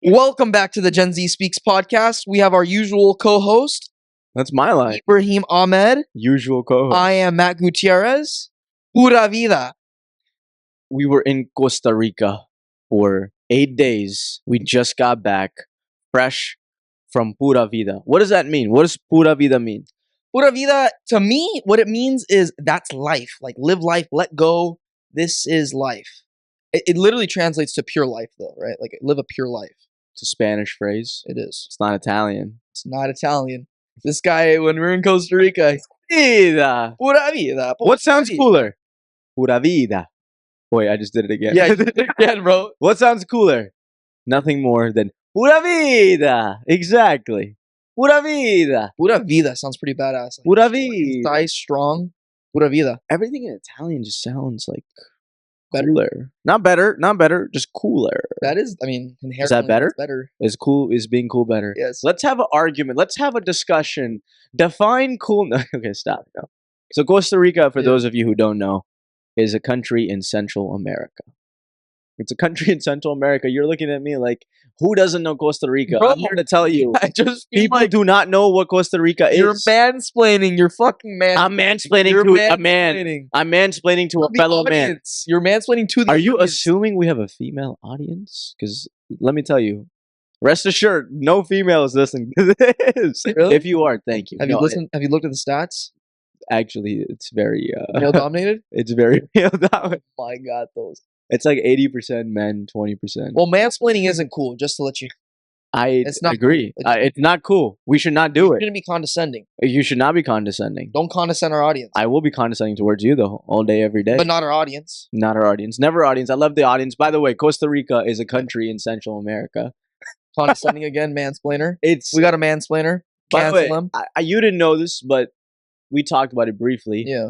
Welcome back to the Gen Z Speaks podcast. We have our usual co-host, That's my line. Ibrahim Ahmed. Usual co-host. I am Matt Gutierrez. Pura vida. We were in Costa Rica for 8 days. We just got back, fresh from Pura Vida. What does that mean? What does Pura Vida mean? Pura vida, to me, what it means is that's life. Like, live life, let go. This is life. It literally translates to pure life, though, right? Like, live a pure life. It's a Spanish phrase. It is. It's not Italian. It's not Italian. This guy, when we were in Costa Rica, Vida. pura vida. What sounds vida. cooler? Pura Vida. Wait, I just did it again. Yeah, you did it again, bro. What sounds cooler? Nothing more than Pura Vida. Exactly. Pura Vida. Pura vida sounds pretty badass. Like, Pura Vida. nice, strong. Pura vida. Everything in Italian just sounds like Better. cooler. Not better, just cooler. That is, I mean, inherently. Is that better? It's better. Is being cool better? Yes. Let's have an argument. Let's have a discussion. Define cool. No, okay, stop. No. So Costa Rica, for Yeah. those of you who don't know, is a country in Central America. It's a country in Central America. You're looking at me like, who doesn't know Costa Rica? Bro, I'm here to tell you. I just feel People like do not know what Costa Rica is. you're mansplaining. You're fucking man. I'm mansplaining You're to a man. mansplaining. I'm mansplaining to a The fellow man. audience. You're mansplaining to the Are you audience. assuming we have a female audience? Because let me tell you, rest assured, no female is listening to this. Really? If you are, thank you. Have No, you listened? Have you looked at the stats? Actually, it's very Male dominated? it's very male dominant. My God, those. It's like 80% men, 20%. Well, mansplaining isn't cool. Just to let you. I it's not agree. cool. It's not cool. We should not do You're it. gonna be condescending. You should not be condescending. Don't condescend our audience. I will be condescending towards you though, all day, every day. But not our audience. Not our audience. Never our audience. I love the audience. By the way, Costa Rica is a country in Central America. Condescending again, mansplainer. It's We got a mansplainer. by the way, Cancel him. you didn't know this, but we talked about it briefly. Yeah.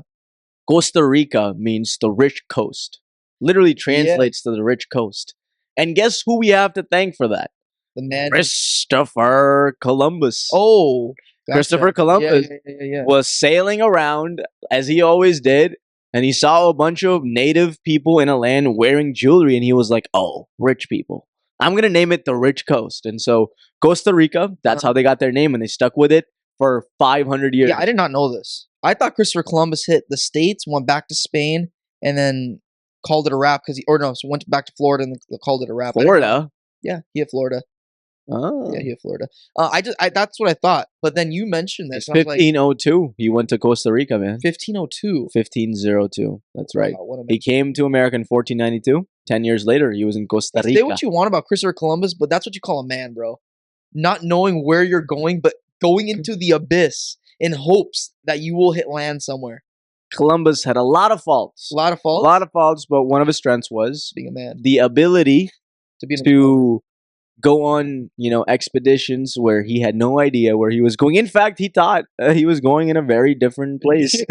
Costa Rica means the rich coast. Literally translates to the rich coast. And guess who we have to thank for that? The man. Christopher Columbus. Oh. Gotcha. Christopher Columbus Yeah. was sailing around as he always did, and he saw a bunch of native people in a land wearing jewelry, and he was like, oh, rich people. I'm going to name it the Rich Coast. And so Costa Rica, that's how they got their name, and they stuck with it for 500 years. Yeah, I did not know this. I thought Christopher Columbus hit the States, went back to Spain, and then called it a wrap because went back to Florida and called it a wrap. Florida? Yeah, he hit Florida. Oh. Yeah, he hit Florida. That's what I thought. But then you mentioned this. It's and I was like, 1502. He went to Costa Rica, man. 1502. 1502. That's right. Wow, what a man. He came to America in 1492. 10 years later, he was in Costa Rica. Say what you want about Christopher Columbus, but that's what you call a man, bro. Not knowing where you're going, but going into the abyss in hopes that you will hit land somewhere. Columbus had a lot of faults. A lot of faults. A lot of faults, but one of his strengths was being a man. the ability To be to go on, expeditions where he had no idea where he was going. In fact, he thought he was going in a very different place.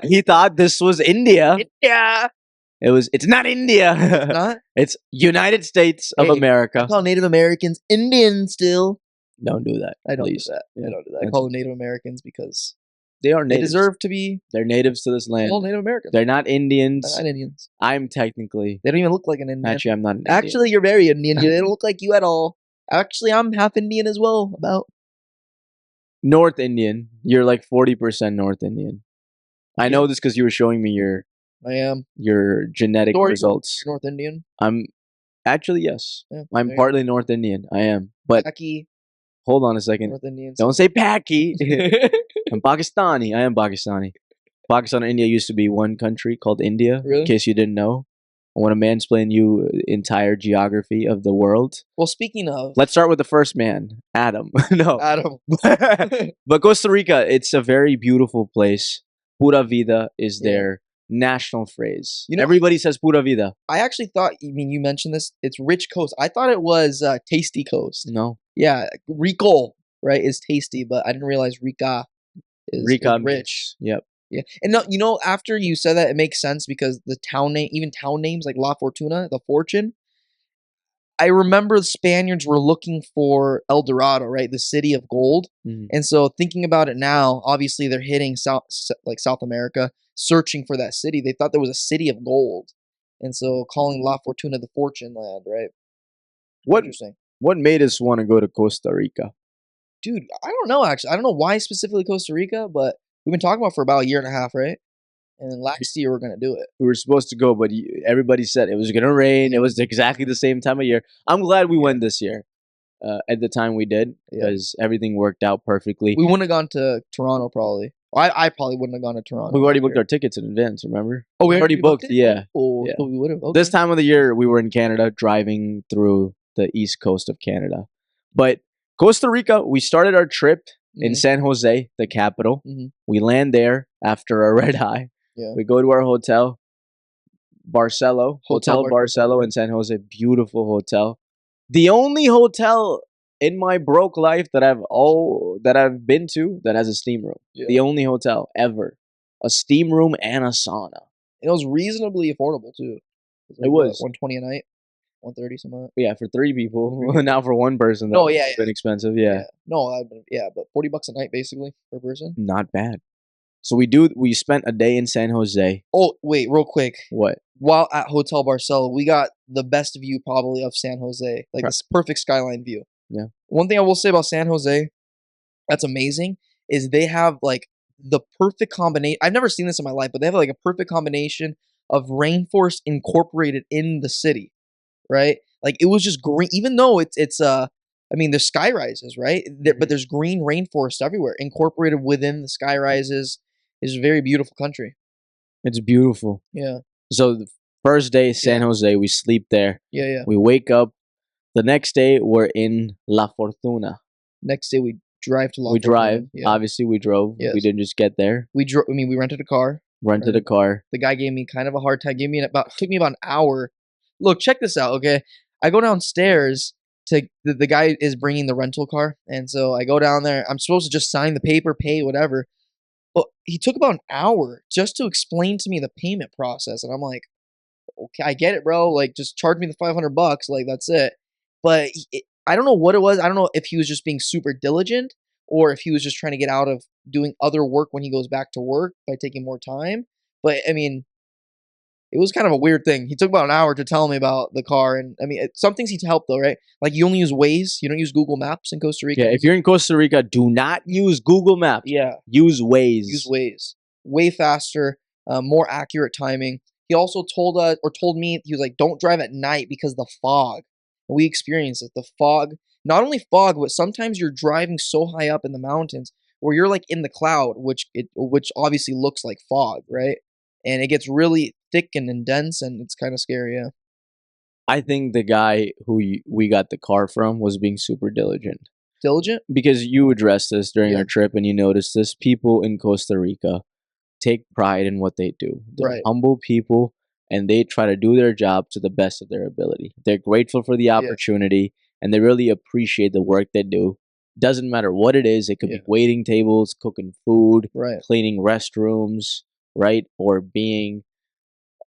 He thought this was India. Yeah. It's not India. Not? It's United States of Hey, America. I call Native Americans Indians still. Don't do that. I don't please. do that. Yeah. I don't do that. I call them Native Americans because They are they natives. deserve to be They're natives to this land. called Native Americans. They're not Indians. They're not Indians. I'm technically. They don't even look like an Indian. Actually, I'm not an Indian. Actually, you're very Indian. You don't look like you at all. Actually, I'm half Indian as well. About North Indian. You're like 40% North Indian. I know this because you were showing me I am your genetic Sorry. results. North Indian. I'm actually, yes. Yeah, I'm there you partly North Indian. I am. But Paki, hold on a second. North Indian. Don't say Paki. I'm Pakistani. I am Pakistani. Pakistan and India used to be one country called India. Really? In case you didn't know. I want to mansplain you entire geography of the world. Well, speaking of Let's start with the first man, Adam. No. Adam, But Costa Rica, it's a very beautiful place. Pura vida is Yeah. their national phrase. You know- Everybody says pura vida. I actually thought. I mean, you mentioned this. It's rich coast. I thought it was tasty coast. No. Yeah, Rico, right, is tasty, but I didn't realize Rica is Rica rich. Yep. Yeah, and no, after you said that, it makes sense because the town name, even town names like La Fortuna, the fortune. I remember the Spaniards were looking for El Dorado, right, the city of gold, Mhm. and so thinking about it now, obviously they're hitting South America, searching for that city. They thought there was a city of gold, and so calling La Fortuna the fortune land, right? What Interesting. What made us want to go to Costa Rica? Dude, I don't know actually. I don't know why specifically Costa Rica, but we've been talking about it for about a year and a half, right? And then last year we're gonna do it. We were supposed to go, but everybody said it was going to rain. It was exactly the same time of year. I'm glad we went this year. At the time we did, Yeah. because everything worked out perfectly. We wouldn't have gone to Toronto probably. I probably wouldn't have gone to Toronto. We already last booked year. our tickets in advance, remember? Oh, we already booked, it? yeah. Oh, Yeah. so we would have. This time of the year, we were in Canada, driving through the east coast of Canada. But Costa Rica, we started our trip in San Jose, the capital. Mhm. We land there after a red eye. Yeah. We go to our hotel, Hotel Barcelo. Barcelo in San Jose. Beautiful hotel. The only hotel in my broke life that I've been to that has a steam room. Yeah. The only hotel ever. A steam room and a sauna. It was reasonably affordable too. It was. $120 a night, $130 something like Yeah, for 3 people. Now for 1 person, that No, would yeah, have been expensive. that. Yeah. No, but $40 a night basically per person. Not bad. So we spent a day in San Jose. Oh, wait, real quick. What? While at Hotel Barcelo, we got the best view probably of San Jose. Like Right. this perfect skyline view. Yeah. One thing I will say about San Jose that's amazing is they have like the perfect combination. I've never seen this in my life, but they have like a perfect combination of rainforest incorporated in the city, right? Like it was just green, even though it's I mean, there's sky rises, right? But there's green rainforest everywhere, incorporated within the sky rises. It's a very beautiful country. It's beautiful. Yeah, So the first day, San Jose, we sleep there. yeah. We wake up. The next day, we're in La Fortuna. Next day we drive to La We Fortuna. drive. Yeah. Obviously, we drove. Yes. We didn't just get there. We drove. I mean, we rented a car. Rented a car. The guy gave me kind of a hard time. Took me about an hour. Look, check this out. Okay, I go downstairs to the guy is bringing the rental car, and so I go down there. I'm supposed to just sign the paper, pay whatever. But he took about an hour just to explain to me the payment process, and I'm like, okay, I get it, bro. Like, just charge me the $500. Like, that's it. But I don't know what it was. I don't know if he was just being super diligent or if he was just trying to get out of doing other work when he goes back to work by taking more time. But I mean, it was kind of a weird thing. He took about an hour to tell me about the car, and I mean, some things he'd help though, right? Like you only use Waze, you don't use Google Maps in Costa Rica. Yeah, if you're in Costa Rica, do not use Google Maps. Yeah, Use Waze. use Waze. Way faster, more accurate timing. He also told us or told me he was like, "Don't drive at night because the fog." And we experienced it. The fog, not only fog, but sometimes you're driving so high up in the mountains where you're like in the cloud, which obviously looks like fog, right? And it gets really thick and dense, and it's kind of scary. Yeah. I think the guy who we got the car from was being super diligent. Diligent? Because you addressed this during Yeah. our trip and you noticed this. People in Costa Rica take pride in what they do. They're Right. humble people and they try to do their job to the best of their ability. They're grateful for the opportunity and they really appreciate the work they do. Doesn't matter what it is. It could be waiting tables, cooking food, Right. cleaning restrooms, right? Or being,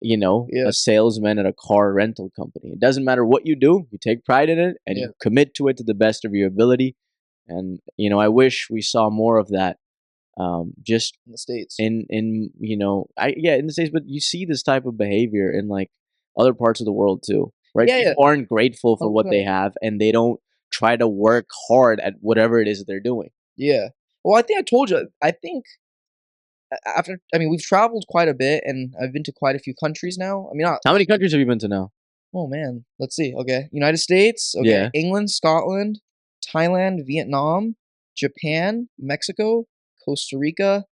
a salesman at a car rental company. It doesn't matter what you do. You take pride in it and you commit to it to the best of your ability. And, I wish we saw more of that. Just In the States. in in the States, but you see this type of behavior in like other parts of the world too, right? Yeah, People aren't grateful for what they 100%. have and they don't try to work hard at whatever it is that they're doing. Yeah. Well, I think I told you. I think we've traveled quite a bit, and I've been to quite a few countries now. I mean, How many countries have you been to now? oh man, let's see. Okay, United States. Okay, Yeah. England, Scotland, Thailand, Vietnam, Japan, Mexico, Costa Rica.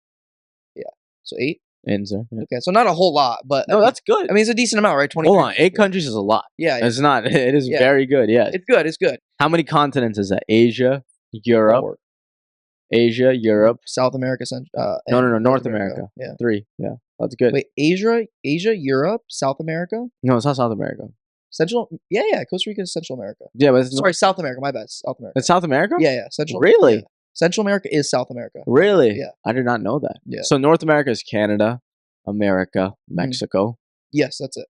Yeah, so 8. And sir, yeah. Okay, so not a whole lot, but No, that's good. I mean, it's a decent amount, right? 20. Hold on, 8 countries is a lot. Yeah, It's not. It is Yeah. very good. Yeah. it's good. It's good. How many continents is that? Asia, Europe, 4. Asia, Europe. South America, No, and North America. Yeah. 3. Yeah, that's good. Wait, Asia, Europe, South America, No, it's not South America. Central. Yeah. Costa Rica is Central America. Yeah, but it's Sorry, South America. My bad. South America. It's South America. Yeah. Central. Really? yeah. Central America is South America. Really? Yeah. I did not know that. Yeah. So North America is Canada, America, Mexico. Yes, that's it.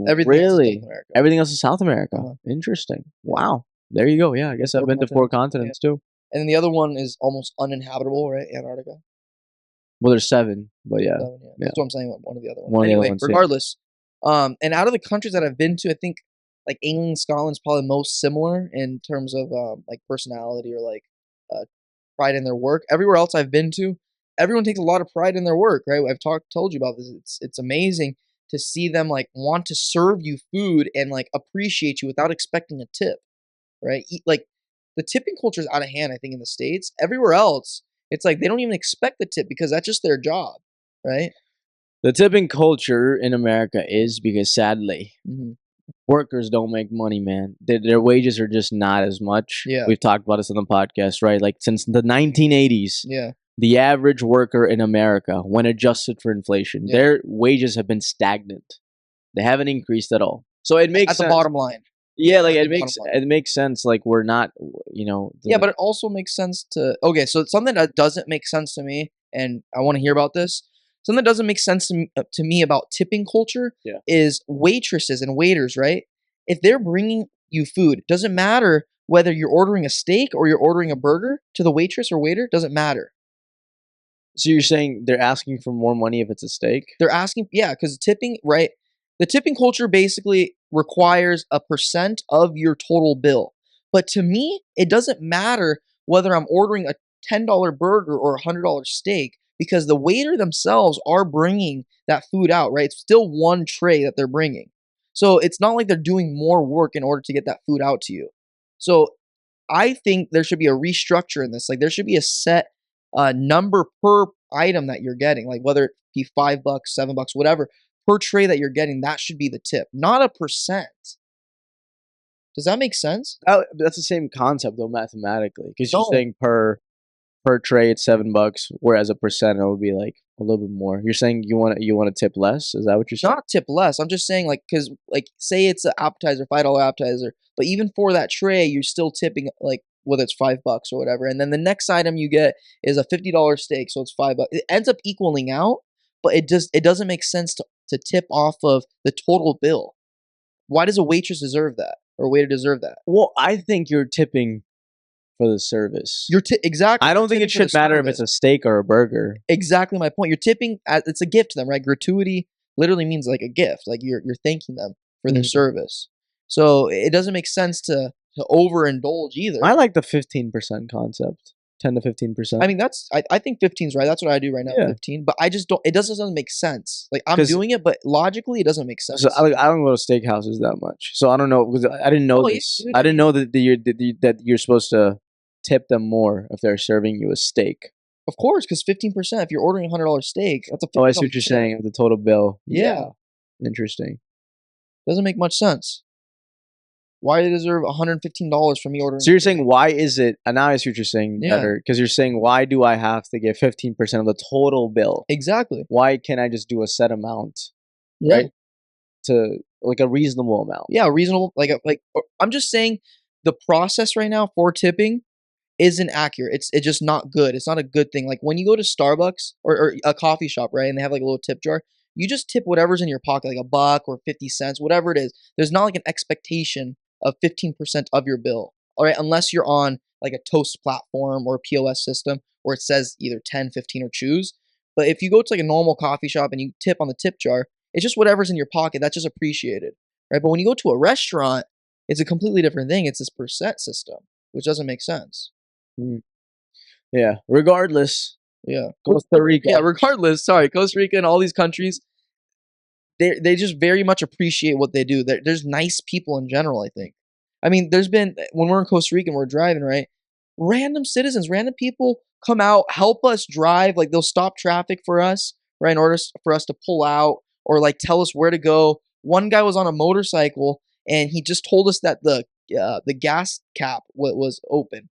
Everything else is Really? South America. Everything else is South America. Uh-huh. Interesting. Wow. There you go. Yeah, I guess I've 4 been to 4 continents, continents too. And then the other one is almost uninhabitable, right? Antarctica. Well, there's 7, but yeah. 7, That's what I'm saying. One of the other ones. One of the other Anyway, ones, yeah. regardless. And out of the countries that I've been to, I think like England, Scotland's probably most similar in terms of like personality or like uh, pride in their work. Everywhere else I've been to, everyone takes a lot of pride in their work, right? I've told you about this. It's amazing to see them like want to serve you food and like appreciate you without expecting a tip, right? Like the tipping culture is out of hand, I think, in the States. Everywhere else, it's like they don't even expect the tip because that's just their job, right? The tipping culture in America is because sadly, Hmm. workers don't make money, man. Their wages are just not as much. Yeah, We've talked about this on the podcast, right? Like since the 1980s, yeah, the average worker in America, when adjusted for inflation, yeah. their wages have been stagnant. They haven't increased at all. So it makes At the sense. bottom line, Yeah, like at the bottom line. it makes sense. Like we're not, Yeah, but it also makes sense to okay, so something that doesn't make sense to me, and I wanna hear about this. Something that doesn't make sense to me about tipping culture yeah. is waitresses and waiters, right? If they're bringing you food, it doesn't matter whether you're ordering a steak or you're ordering a burger to the waitress or waiter, doesn't matter. So you're saying they're asking for more money if it's a steak? They're asking yeah, because tipping right? The tipping culture basically requires a percent of your total bill. But to me, it doesn't matter whether I'm ordering a $10 burger or a $100 steak because the waiter themselves are bringing that food out, right? It's still one tray that they're bringing. So it's not like they're doing more work in order to get that food out to you. So I think there should be a restructure in this. Like there should be a set number per item that you're getting, like whether it be $5, $7, whatever per tray that you're getting. That should be the tip, not a percent. Does that make sense? That's the same concept though, mathematically, because you're No, saying per tray it's $7, whereas a percent it would be like a little bit more. You're saying you want to tip less? Is that what you're saying? not tip less. I'm just saying, like, because like say it's an appetizer, $5 appetizer, but even for that tray, you're still tipping like whether it's $5 or whatever. And then the next item you get is a $50 steak, so it's $5. It ends up equaling out, but it doesn't make sense to tip off of the total bill. Why does a waitress deserve that or a waiter deserve that? Well, I think you're tipping for the service. Exactly. I You're don't think tipping it for the should matter if it's service. a steak or a burger. Exactly my point. You're tipping as it's a gift to them, right? Gratuity literally means like a gift. Like you're thanking them for their Mhm. service. So it doesn't make sense to overindulge either. I like the 15% concept. 10 to 15%. I mean, I think 15 is right. That's what I do right now, Yeah. 15. But I just don't. It doesn't make sense. Like I'm 'Cause doing it, but logically, it doesn't make sense. so I don't go to steakhouses that much, so I don't know because I didn't know Oh yeah, this. dude. I didn't know that you're supposed to tip them more if they're serving you a steak. Of course, because 15%. If you're ordering $100 steak, that's a Oh, I see $50 what you're tip. saying. The total bill. Yeah, Interesting. doesn't make much sense. Why do they deserve $115 from me ordering? So you're steak? saying why is it? And now I see what you're saying Yeah. better because you're saying why do I have to get 15% of the total bill? Exactly. Why can't I just do a set amount, Yeah. right? To like a reasonable amount. Yeah, reasonable. I'm just saying, the process right now for tipping isn't accurate. It's just not good. It's not a good thing. Like when you go to Starbucks or a coffee shop, right, and they have like a little tip jar, you just tip whatever's in your pocket, like a buck or 50 cents, whatever it is. There's not like an expectation of 15% of your bill. All right, unless you're on like a Toast platform or a POS system where it says either 10, 15, or choose. But if you go to like a normal coffee shop and you tip on the tip jar, it's just whatever's in your pocket. That's just appreciated, right? But when you go to a restaurant, it's a completely different thing. It's this percent system, which doesn't make sense. Mm. Yeah. Regardless, Yeah. Costa Rica. Yeah, regardless, sorry, Costa Rica and all these countries, they just very much appreciate what they do. There's nice people in general, I think. I mean, there's been when we're in Costa Rica and we're driving, right? Random citizens, random people come out, help us drive, like they'll stop traffic for us, right, in order for us to pull out or like tell us where to go. One guy was on a motorcycle and he just told us that the gas cap was open.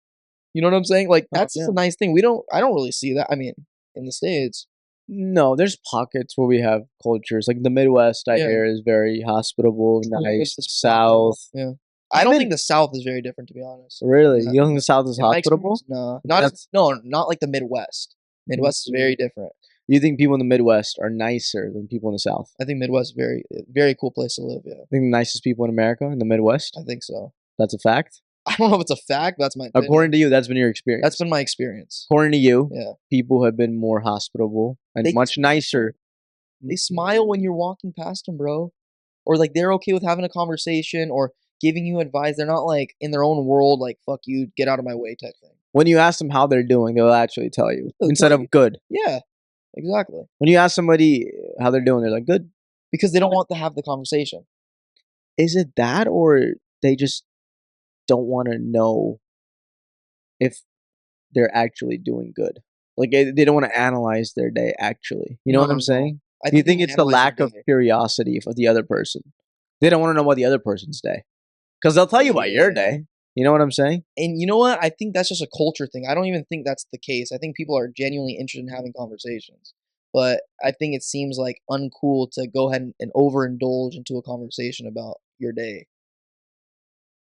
You know what I'm saying? Like Oh, that's just yeah. a nice thing. I don't really see that. I mean, in the States. No, there's pockets where we have cultures. Like the Midwest, I Yeah. hear, is very hospitable, True, nice. it's South, Yeah. I don't even think the South is very different, to be honest. really, Yeah. you don't think the South is In my hospitable? experience, no. Not as That's no, not like the Midwest. Midwest is very different. you think people in the Midwest are nicer than people in the South? I think Midwest is very cool place to live, yeah. I think the nicest people in America in the Midwest. I think so. That's a fact. I don't know if it's a fact, but that's my opinion. According to you, that's been your experience. That's been my experience. According to you, Yeah. people have been more hospitable and They much nicer. They smile when you're walking past them, bro. Or like they're okay with having a conversation or giving you advice. They're not like in their own world, like fuck you, get out of my way type thing. When you ask them how they're doing, they'll actually tell you They'll instead tell of you. good. Yeah, exactly. When you ask somebody how they're doing, they're like good. Because they don't want to have the conversation. Is it that, or they just don't want to know if they're actually doing good? Like they don't want to analyze their day. Actually, you know what I'm saying? I Do you think think it's the lack of curiosity of the other person? They don't want to know about the other person's day because they'll tell you about your day. You know what I'm saying? And you know what? I think that's just a culture thing. I don't even think that's the case. I think people are genuinely interested in having conversations. But I think it seems like uncool to go ahead and overindulge into a conversation about your day.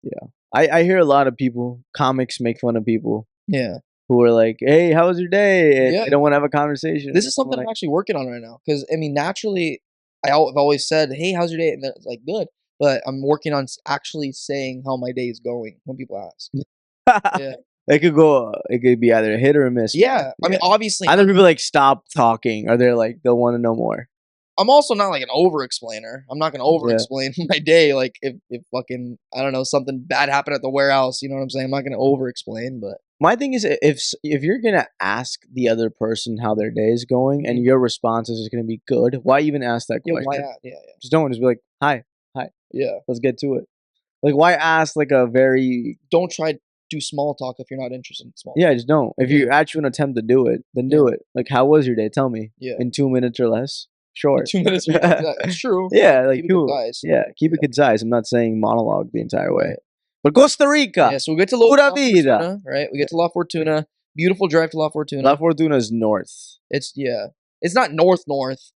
Yeah. I hear a lot of people, comics make fun of people Yeah. who are like, hey, how was your day? And Yeah. they don't want to have a conversation. This is I'm something like, I'm actually working on right now. Because, I mean, naturally, I've always said, hey, how's your day? And they're like, good. But I'm working on actually saying how my day is going when people ask. Yeah. it could go, it could be either a hit or a miss. Yeah. I mean, obviously, Either people like stop talking or they're like, they'll want to know more. I'm also not like an over explainer. I'm not gonna over explain my day. Like if fucking I don't know something bad happened at the warehouse, you know what I'm saying? I'm not gonna over explain, but my thing is if you're gonna ask the other person how their day is going and your response is gonna be good, why even ask that yeah, question? why yeah. Just don't just be like, hi, Yeah. let's get to it. Like why ask like a very Don't try to do small talk if you're not interested in small talk. yeah, just don't. If you actually want to attempt to do it, then do it. Like how was your day? Tell me. Yeah. In 2 minutes or less. Short. 2 minutes. That's true. Yeah, like Keep it concise. yeah, keep it concise. I'm not saying monologue the entire way. But Costa Rica. Yeah, so we get to Pura La vida. Fortuna, right? We get to La Fortuna. Beautiful drive to La Fortuna. La Fortuna is north. It's it's not north.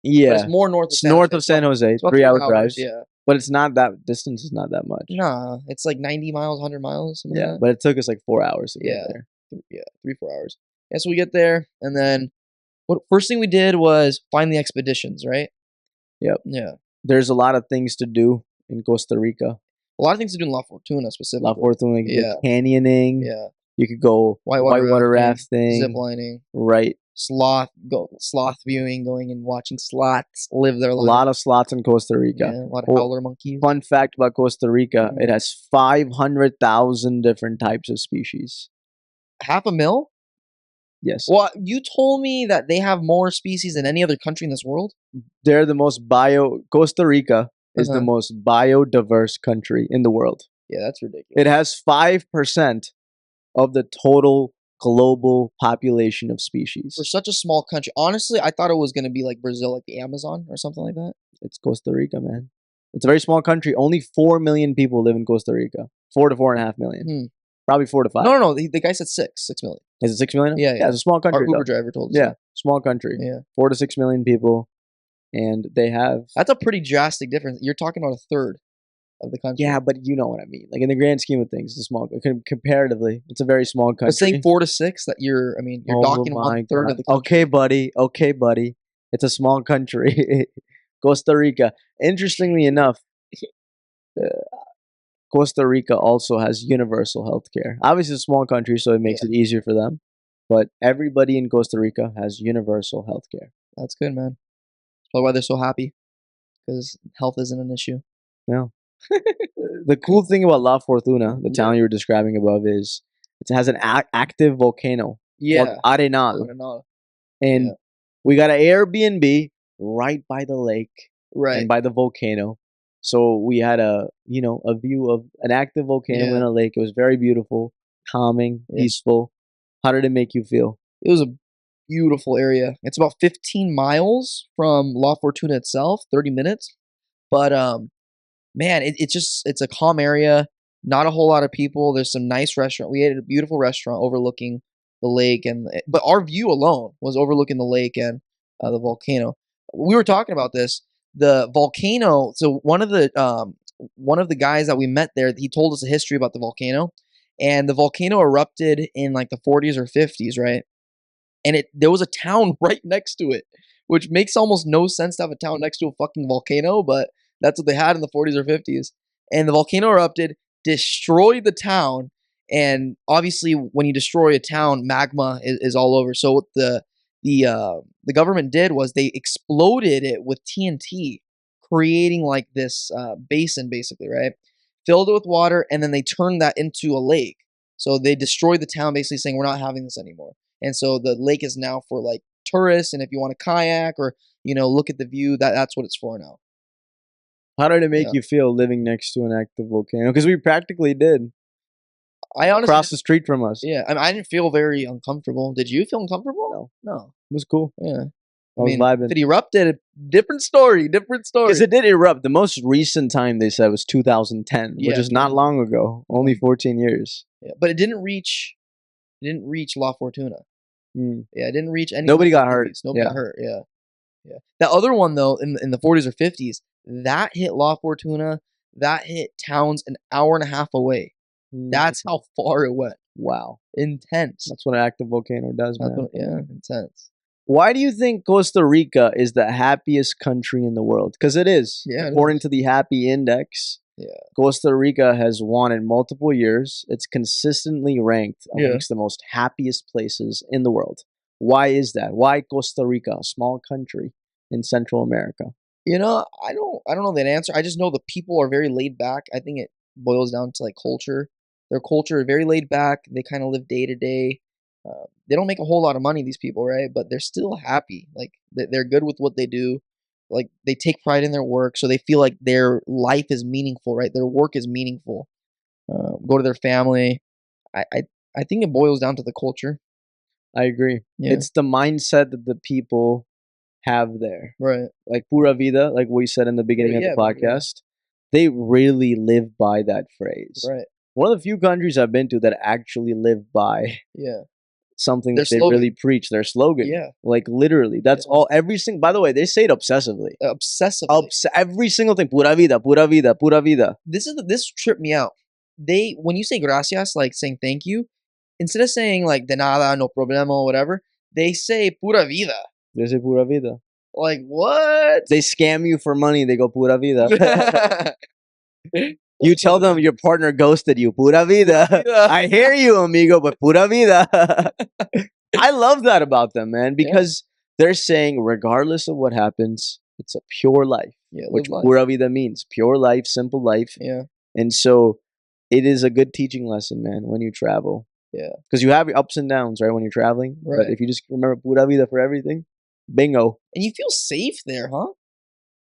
Yeah, But it's more north. It's north of San Jose. It's about 3 hour drive. Yeah, but it's not that distance. Is not that much. nah, it's like 90 miles, 100 miles. Yeah, like but it took us like 4 hours to get there. Yeah, 3-4 hours. Yeah, so we get there, and then what? First thing we did was find the expeditions, right? Yep. Yeah. There's a lot of things to do in Costa Rica. A lot of things to do in La Fortuna specifically. La Fortuna, you could do canyoning. Yeah. You could go whitewater rafting, zip lining, right? sloth viewing, going and watching sloths live their life. A lot of sloths in Costa Rica. Yeah, a lot of howler monkeys. Fun fact about Costa Rica: it has 500,000 different types of species. 500,000? Yes. Well, you told me that they have more species than any other country in this world. They're the most Costa Rica is the most biodiverse country in the world. Yeah, that's ridiculous. It has 5% of the total global population of species. For such a small country, honestly, I thought it was going to be like Brazil, like the Amazon or something like that. It's Costa Rica, man. It's a very small country. Only 4 million people live in Costa Rica. 4 to 4.5 million. Probably 4 to 5. No. The guy said 6 million. Is it 6 million? Yeah. It's a small country. Our Uber driver told us. Yeah, small country. Yeah, 4 to 6 million people, and they have. That's a pretty drastic difference. You're talking about a third of the country. Yeah, but you know what I mean. Like in the grand scheme of things, it's a small. Comparatively, it's a very small country. But saying 4 to 6, that you're docking 1/3 of the country. Okay, buddy. It's a small country. Costa Rica. Interestingly enough, Costa Rica also has universal health care. Obviously, it's a small country, so it makes it easier for them. But everybody in Costa Rica has universal health care. That's good, man. That's probably why they're so happy, because health isn't an issue. Yeah. The cool thing about La Fortuna, the town you were describing above, is it has an active volcano called Arenal. And we got an Airbnb right by the lake and by the volcano. So we had a view of an active volcano in a lake. It was very beautiful, calming, peaceful. How did it make you feel? It was a beautiful area. It's about 15 miles from La Fortuna itself, 30 minutes. But man, it's a calm area. Not a whole lot of people. There's some nice restaurant. We ate at a beautiful restaurant overlooking the lake, but our view alone was overlooking the lake and the volcano. We were talking about this. The volcano. So one of the guys that we met there, he told us a history about the volcano, and the volcano erupted in like the 40s or 50s, right? And there was a town right next to it, which makes almost no sense to have a town next to a fucking volcano, but that's what they had in the 40s or 50s. And the volcano erupted, destroyed the town, and obviously when you destroy a town, magma is all over. So what the government did was they exploded it with TNT, creating like this basin, basically, right? filled it with water, and then they turned that into a lake. So they destroyed the town, basically saying we're not having this anymore. And so the lake is now for like tourists, and if you want to kayak or look at the view, that's what it's for now. How did it make Yeah. you feel living next to an active volcano? Because we practically did. I honestly, Across the street from us. yeah, I didn't feel very uncomfortable. Did you feel uncomfortable? No. No. It was cool. Yeah. I was if vibing. it erupted, different story. Because it did erupt. The most recent time they said was 2010, which Yeah, is not long ago. Only 14 years. Yeah, but it didn't reach La Fortuna. Mm. Yeah, it didn't reach any. Nobody got hurt. Nobody got hurt. Yeah, yeah. That other one though, in the 40s or 50s, that hit La Fortuna. That hit towns an hour and a half away. That's how far it went. Wow. Intense. That's what an active volcano does, man. Yeah, intense. Why do you think Costa Rica is the happiest country in the world? Because it is. Yeah, according to the Happy Index, Costa Rica has won in multiple years. It's consistently ranked amongst the most happiest places in the world. Why is that? Why Costa Rica, a small country in Central America? I don't know that answer. I just know the people are very laid back. I think it boils down to like culture. Their culture is very laid back. They kind of live day to day. They don't make a whole lot of money, these people, right? But they're still happy. Like they're good with what they do. Like they take pride in their work, so they feel like their life is meaningful, right? Their work is meaningful. Go to their family. I think it boils down to the culture. I agree. Yeah. It's the mindset that the people have there, right? Like pura vida, like we said in the beginning of the podcast. They really live by that phrase, right? One of the few countries I've been to that actually live by something that they really preach, their slogan. Yeah. Like literally. That's all by the way, they say it obsessively. Every single thing. Pura vida, pura vida, pura vida. This tripped me out. When you say gracias, like saying thank you, instead of saying like de nada, no problema, or whatever, they say pura vida. They say pura vida. Like what? They scam you for money, they go pura vida. You tell them your partner ghosted you. Pura vida. I hear you, amigo, but pura vida. I love that about them, man, because they're saying regardless of what happens, it's a pure life, which pura vida means. Pure life, simple life. Yeah. And so it is a good teaching lesson, man, when you travel. Yeah. Because you have your ups and downs, right, when you're traveling. Right. But if you just remember pura vida for everything, bingo. And you feel safe there, huh?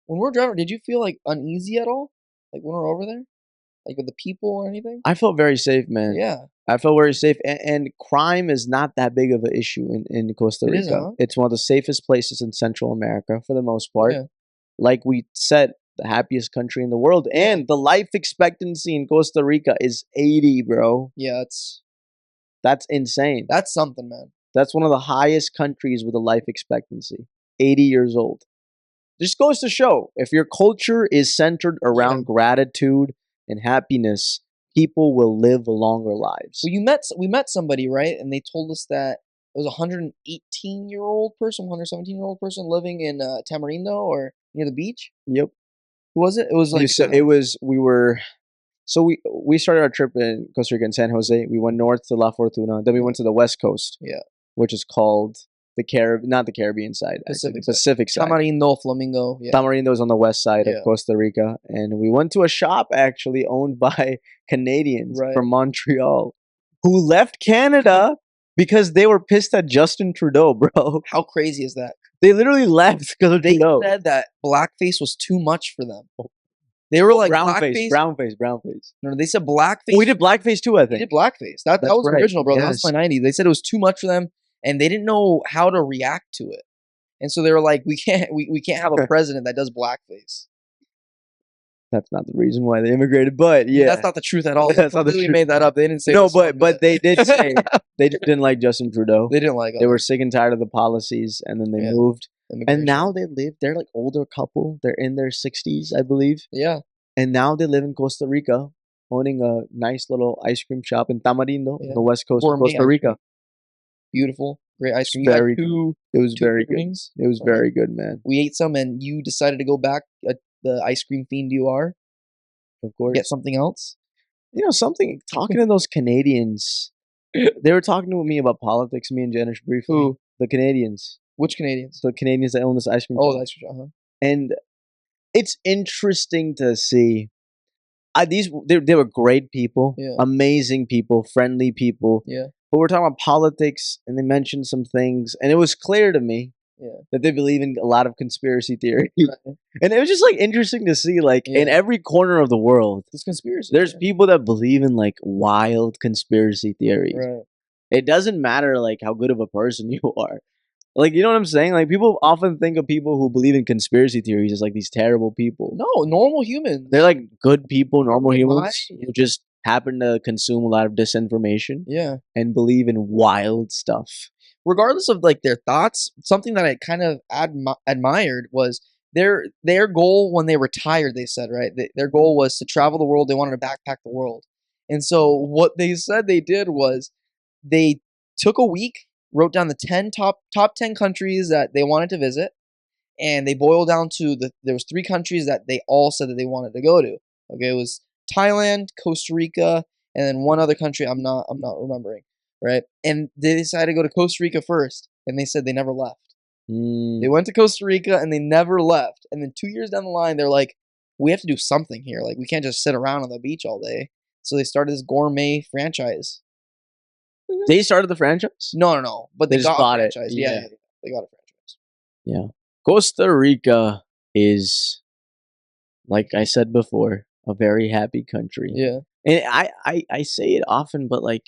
When we're driving, did you feel like uneasy at all? Like when we're over there? Like with the people or anything? I felt very safe, man. Yeah. I felt very safe. And crime is not that big of an issue in Costa Rica. It is, huh? It's one of the safest places in Central America for the most part. Yeah. Like we said, the happiest country in the world. And the life expectancy in Costa Rica is 80, bro. Yeah, that's insane. That's something, man. That's one of the highest countries with a life expectancy. 80 years old. Just goes to show, if your culture is centered around gratitude and happiness, people will live longer lives. Well, we met somebody, right? And they told us that it was a 118-year-old person, 117-year-old person living in Tamarindo or near the beach. Yep. Who was it? It was like we started our trip in Costa Rica in San Jose. We went north to La Fortuna. Then we went to the west coast. Yeah. Which is called not the Caribbean side, Pacific side. Tamarindo, Flamingo. Yeah. Tamarindo is on the west side of Costa Rica. And we went to a shop actually owned by Canadians from Montreal who left Canada because they were pissed at Justin Trudeau, bro. How crazy is that? They literally left because of Trudeau. They said that blackface was too much for them. They were like brown face. No, they said blackface. Oh, we did blackface too, I think. We did blackface. That was original, bro. Yes. That was my 90s. They said it was too much for them. And they didn't know how to react to it, and so they were like, "We can't have a president that does blackface." That's not the reason why they immigrated, but that's not the truth at all. That's not the truth. Made that up. They didn't say no, but they did say they just didn't like Justin Trudeau. They didn't like. They were sick and tired of the policies, and then they moved. And now they live. They're like older couple. They're in their 60s, I believe. Yeah. And now they live in Costa Rica, owning a nice little ice cream shop in Tamarindo, the west coast of Costa Rica. Beautiful, great ice cream. It was very good. It was very good, man. We ate some, and you decided to go back. The ice cream fiend you are. Of course. Get something else. Talking to those Canadians, they were talking to me about politics. Me and Janish briefly. Who? The Canadians. Which Canadians? The Canadians that own this ice cream. Oh, the ice cream shop. And it's interesting to see they were great people, Yeah. amazing people, friendly people. Yeah. But we're talking about politics, and they mentioned some things, and it was clear to me Yeah. that they believe in a lot of conspiracy theories. Right. And it was just like interesting to see, like in Yeah. every corner of the world, It's conspiracy. there's Yeah. people that believe in like wild conspiracy theories. Right. It doesn't matter like how good of a person you are. Like, you know what I'm saying? Like, people often think of people who believe in conspiracy theories as like these terrible people. No, normal humans. They're like good people, normal Right, humans right. who just happen to consume a lot of disinformation Yeah. and believe in wild stuff. Regardless of like their thoughts, something that I kind of admired was their goal when they retired. They said right, their goal was to travel the world. They wanted to backpack the world, and so what they said they did was they took a week, wrote down the top 10 countries that they wanted to visit, and they boiled down to there was 3 countries that they all said that they wanted to go to. Okay, it was Thailand, Costa Rica, and then one other country I'm not remembering. Right, and they decided to go to Costa Rica first, and they said they never left. They went to Costa Rica and they never left. And then 2 years down the line, they're like, we have to do something here. Like we can't just sit around on the beach all day. So they started this gourmet franchise. They started the franchise? No. But They they just got a bought it. franchise. Yeah. Yeah, they got a franchise. Yeah. Costa Rica is, like I said before, a very happy country. Yeah. And I say it often, but like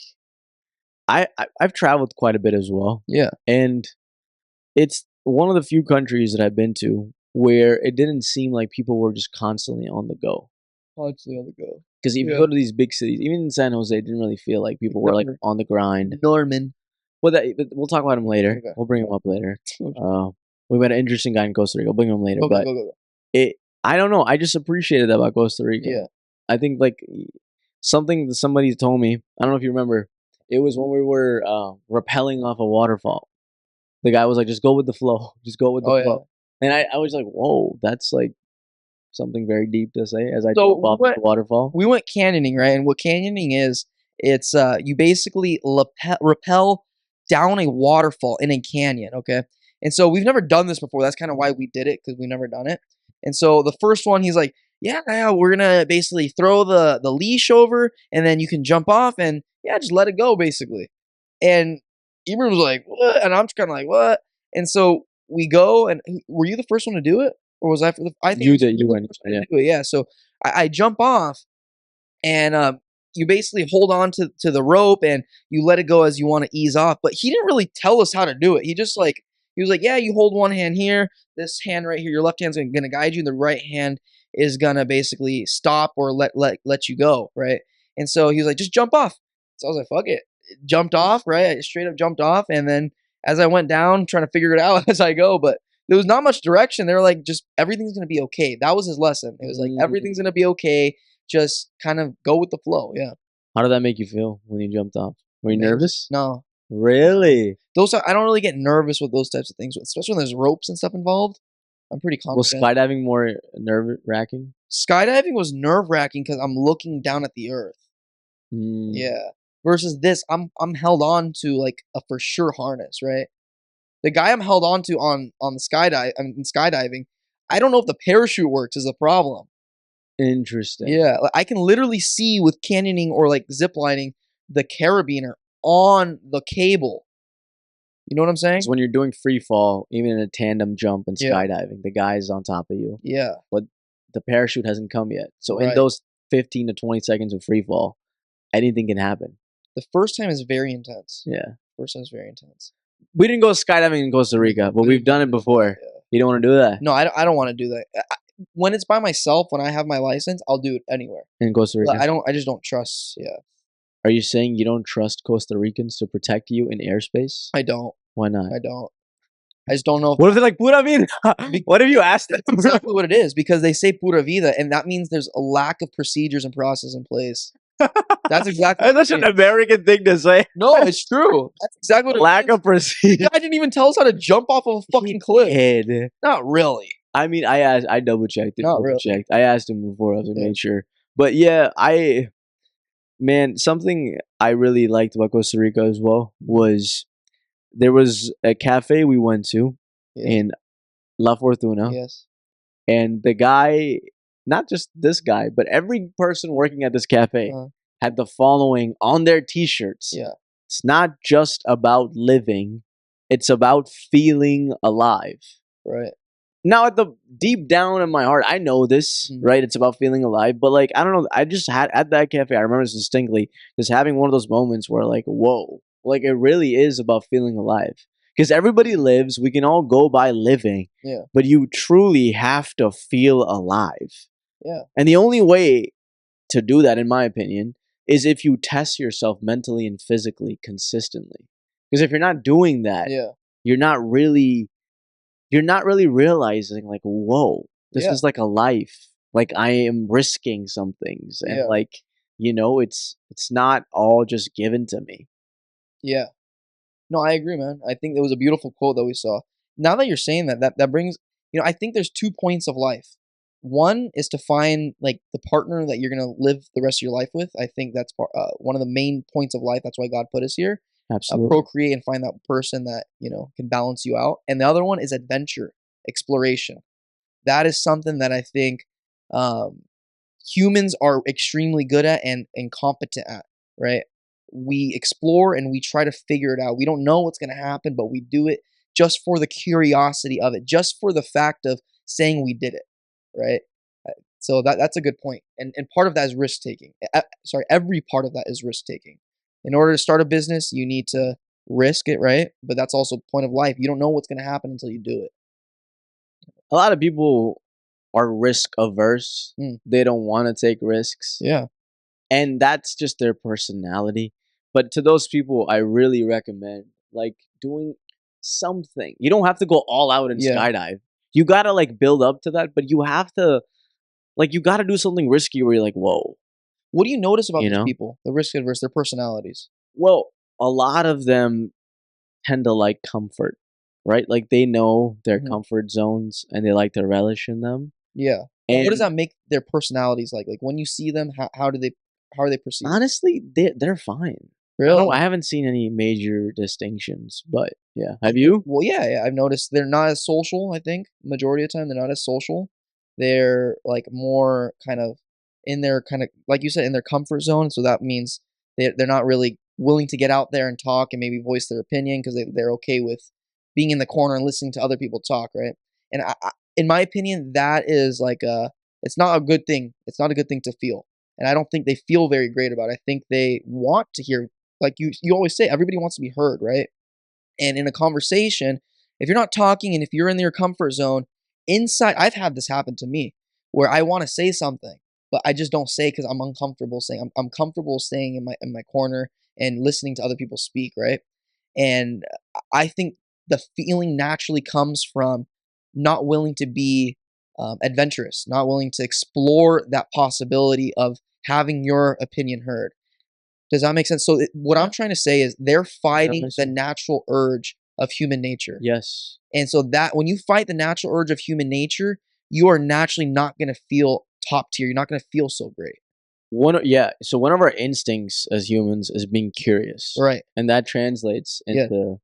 I've traveled quite a bit as well. Yeah. And it's one of the few countries that I've been to where it didn't seem like people were just constantly on the go. Constantly on the go. Because if you Yeah. go to these big cities, even in San Jose, it didn't really feel like people were like Never. on the grind. Norman. Well, but we'll talk about him later. Okay. We'll bring him up later. Okay. We met an interesting guy in Costa Rica. We'll bring him later. Go, But go, go, go. I don't know. I just appreciated that about Costa Rica. Yeah. I think like something that somebody told me. I don't know if you remember. It was when we were rappelling off a waterfall. The guy was like, "Just go with the flow. Just go with the Oh, flow." And I was like, "Whoa, that's like something very deep to say." As I So jump off the waterfall. we went canyoning, right? And what canyoning is, it's you basically rappel down a waterfall in a canyon, okay? And so we've never done this before. That's kind of why we did it, because we've never done it. And so the first one, he's like, yeah, we're gonna basically throw the leash over, and then you can jump off, and yeah, just let it go, basically. And Ibram was like, what? And I'm just kind of like, what? And so we go, and were you the first one to do it, or was I for the? I think You did. you You were the went. first one Yeah. to do it. Yeah. So I jump off, and you basically hold on to the rope, and you let it go as you want to ease off. But he didn't really tell us how to do it. He just like he was like, yeah, you hold one hand here, this hand right here, your left hand's gonna guide you, the right hand is gonna basically stop or let you go, right? And so he was like, just jump off. So I was like, fuck it, jumped off, right? I straight up jumped off, and then as I went down, trying to figure it out as I go, but there was not much direction. They were like, just everything's gonna be okay. That was his lesson. It was like everything's gonna be okay. Just kind of go with the flow. Yeah. How did that make you feel when you jumped off? Were you nervous? No. Really? I don't really get nervous with those types of things, especially when there's ropes and stuff involved. I'm pretty Was confident. skydiving more nerve wracking? Skydiving was nerve wracking because I'm looking down at the earth. Yeah. Versus this, I'm held on to like a for sure harness, right? The guy I'm held on to on the skydiving, I don't know if the parachute works is the problem. Interesting. Yeah, like, I can literally see with canyoning or like ziplining the carabiner on the cable. You know what I'm saying? So when you're doing free fall, even in a tandem jump and Yeah. skydiving, the guy's on top of you, Yeah. but the parachute hasn't come yet. So in Right. those 15 to 20 seconds of free fall, anything can happen. The first time is very intense. Yeah. First time is very intense. We didn't go skydiving in Costa Rica, but we've done it before. Yeah. You don't want to do that No, I don't want to do that. When it's by myself, when I have my license, I'll do it anywhere. in Costa Rica. But I just don't trust. Yeah, Are you saying you don't trust Costa Ricans to protect you in airspace? I don't. Why not? I don't. I just don't know. What if they're like, Pura Vida? What if you asked them? That's exactly what it is, because they say pura vida, and that means there's a lack of procedures and process in place. That's exactly. That's such an American thing to say. No, it's true. That's exactly what it Lack is. of procedure. The guy didn't even tell us how to jump off of a fucking cliff. Kid. Not really. I mean, I double checked it. Not really. Checked. I asked him before I was Yeah. made sure. But yeah, man, something I really liked about Costa Rica as well was there was a cafe we went to Yeah. in La Fortuna, Yes. and the guy not just this guy, but every person working at this cafe Uh, had the following on their t-shirts. yeah. It's not just about living, it's about feeling alive. Right. Now, at the deep down in my heart, I know this, Mm. right? It's about feeling alive, but like, I don't know. I just had at that cafe, I remember this distinctly, just having one of those moments where, like, whoa, like, it really is about feeling alive. Because everybody lives, we can all go by living, Yeah. but you truly have to feel alive. Yeah. And the only way to do that, in my opinion, is if you test yourself mentally and physically consistently. Because if you're not doing that, Yeah. you're not really you're not really realizing, like, whoa, this Yeah. is like a life. Like, I am risking some things, and Yeah. like, it's not all just given to me. Yeah. No, I agree, man. I think it was a beautiful quote that we saw. Now that you're saying that, that brings, I think there's 2 points of life. One is to find like the partner that you're gonna live the rest of your life with. I think that's one of the main points of life. That's why God put us here. Absolutely. Procreate and find that person that can balance you out. And the other one is adventure, exploration. That is something that I think um, humans are extremely good at and competent at, right? We explore and we try to figure it out. We don't know what's going to happen, but we do it just for the curiosity of it, just for the fact of saying we did it, right? So that's a good point. And part of that is risk taking. Sorry, every part of that is risk taking. In order to start a business, you need to risk it, right? But that's also the point of life. You don't know what's going to happen until you do it. A lot of people are risk averse. Mm, They don't want to take risks, yeah, and that's just their personality. But to those people, I really recommend like doing something. You don't have to go all out and yeah. skydive. You gotta like build up to that, but you have to like you gotta do something risky where you're like, whoa, What do you notice about you these know? people? The risk adverse, their personalities. Well, a lot of them tend to like comfort, right? Like they know their Mhm. comfort zones and they like to relish in them. Yeah. What does And that make their personalities like? Like when you see them, how are they perceived? honestly, they're fine. I Really? haven't seen any major distinctions, but yeah. Have you? Well, yeah, yeah. I've noticed they're not as social. I think majority of the time they're not as social. They're like more kind of in their kind of like you said in their comfort zone. So that means they're not really willing to get out there and talk and maybe voice their opinion because they're okay with being in the corner and listening to other people talk, right? And in my opinion, that is like it's not a good thing. It's not a good thing to feel, and I don't think they feel very great about it. I think they want to hear, like you always say, everybody wants to be heard, right? And in a conversation, if you're not talking and if you're in your comfort zone, inside, I've had this happen to me where I want to say something, but I just don't say because I'm uncomfortable saying. I'm comfortable staying in my corner and listening to other people speak, right? And I think the feeling naturally comes from not willing to be adventurous, not willing to explore that possibility of having your opinion heard. Does that make sense? So what Yeah, I'm trying to say is they're fighting definitely the so. natural urge of human nature. Yes. And so that when you fight the natural urge of human nature, you are naturally not going to feel top tier. You're not going to feel so great. Yeah, so one of our instincts as humans is being curious. Right. And that translates Yeah. into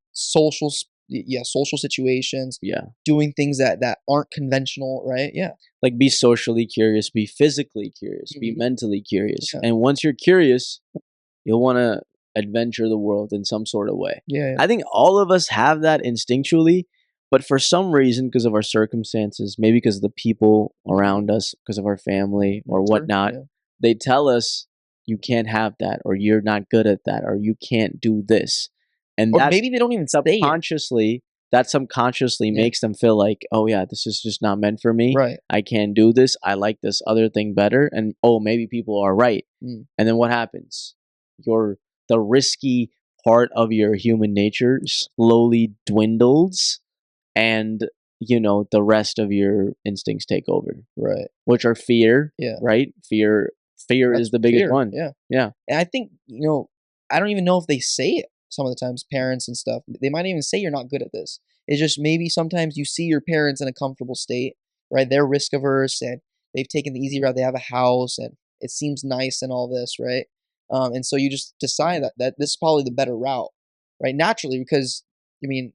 Yeah, social situations, yeah, doing things that aren't conventional, right? Yeah. like be socially curious, be physically curious, be Mhm. mentally curious. Yeah. And once you're curious, you'll want to adventure the world in some sort of way. Yeah, yeah. I think all of us have that instinctually, but for some reason, because of our circumstances, maybe because of the people Mhm. around us, because of our family or Sure. whatnot, Yeah. they tell us you can't have that, or you're not good at that, or you can't do this. And Or maybe they don't even say it. subconsciously, that subconsciously Yeah. makes them feel like, oh yeah, this is just not meant for me. Right. I can't do this. I like this other thing better. And oh, maybe people are right. Mm. And then what happens? Your the risky part of your human nature slowly dwindles, and the rest of your instincts take over, Right. which are fear, Yeah. right? Fear is That's the biggest fear. one. Yeah. Yeah. And I think, I don't even know if they say it some of the times, parents and stuff. They might even say you're not good at this. It's just maybe sometimes you see your parents in a comfortable state, right? They're risk averse and they've taken the easy route. They have a house and it seems nice and all this, right? And so you just decide that this is probably the better route, right? Naturally, because I mean,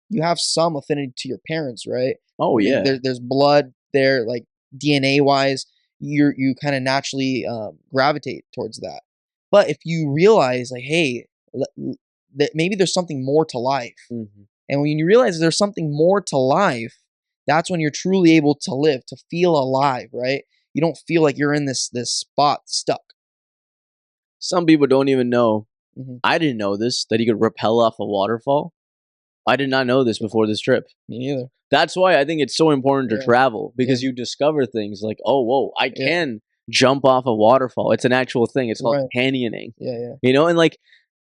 you have some affinity to your parents, right? Oh Or yeah. there's blood there, like DNA wise, you kind of naturally gravitate towards that. But if you realize, like, hey, that maybe there's something more to life, Mhm. and when you realize there's something more to life, that's when you're truly able to live, to feel alive, right? You don't feel like you're in this spot stuck. Some people don't even know. Hmm. I didn't know this, that he could rappel off a waterfall. I did not know this before this trip. Me neither. That's why I think it's so important to Yeah. travel, Yeah. because you discover things like, oh, whoa, I Yeah. can jump off a waterfall. It's an actual thing. It's called Right. canyoning. Yeah. Yeah. And like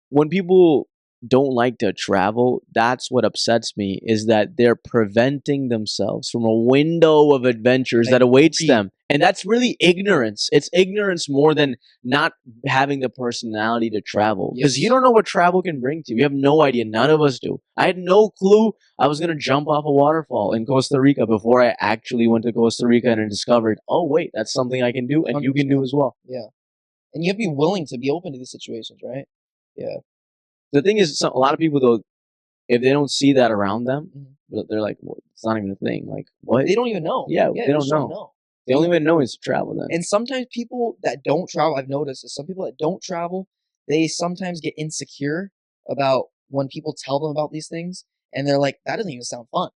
when people don't like to travel, that's what upsets me, is that they're preventing themselves from a window of adventures I that awaits agree. them. And that's really ignorance. It's ignorance more than not having the personality to travel, because you Yes. don't know what travel can bring to you. You have no idea. None of us do. I had no clue I was going to jump off a waterfall in Costa Rica before I actually went to Costa Rica and discovered, oh, wait, that's something I can do and you can do 100%. as well. Yeah. And you have to be willing to be open to these situations, right? Yeah. The thing is, a lot of people, though, if they don't see that around them, Mhm. they're like, well, it's not even a thing. Like, what? They don't even know. Yeah, Yeah, they they don't just don't know. know. The only way to know is to travel then. And sometimes people that don't travel, I've noticed is some people that don't travel, they sometimes get insecure about when people tell them about these things, and they're like, that doesn't even sound fun.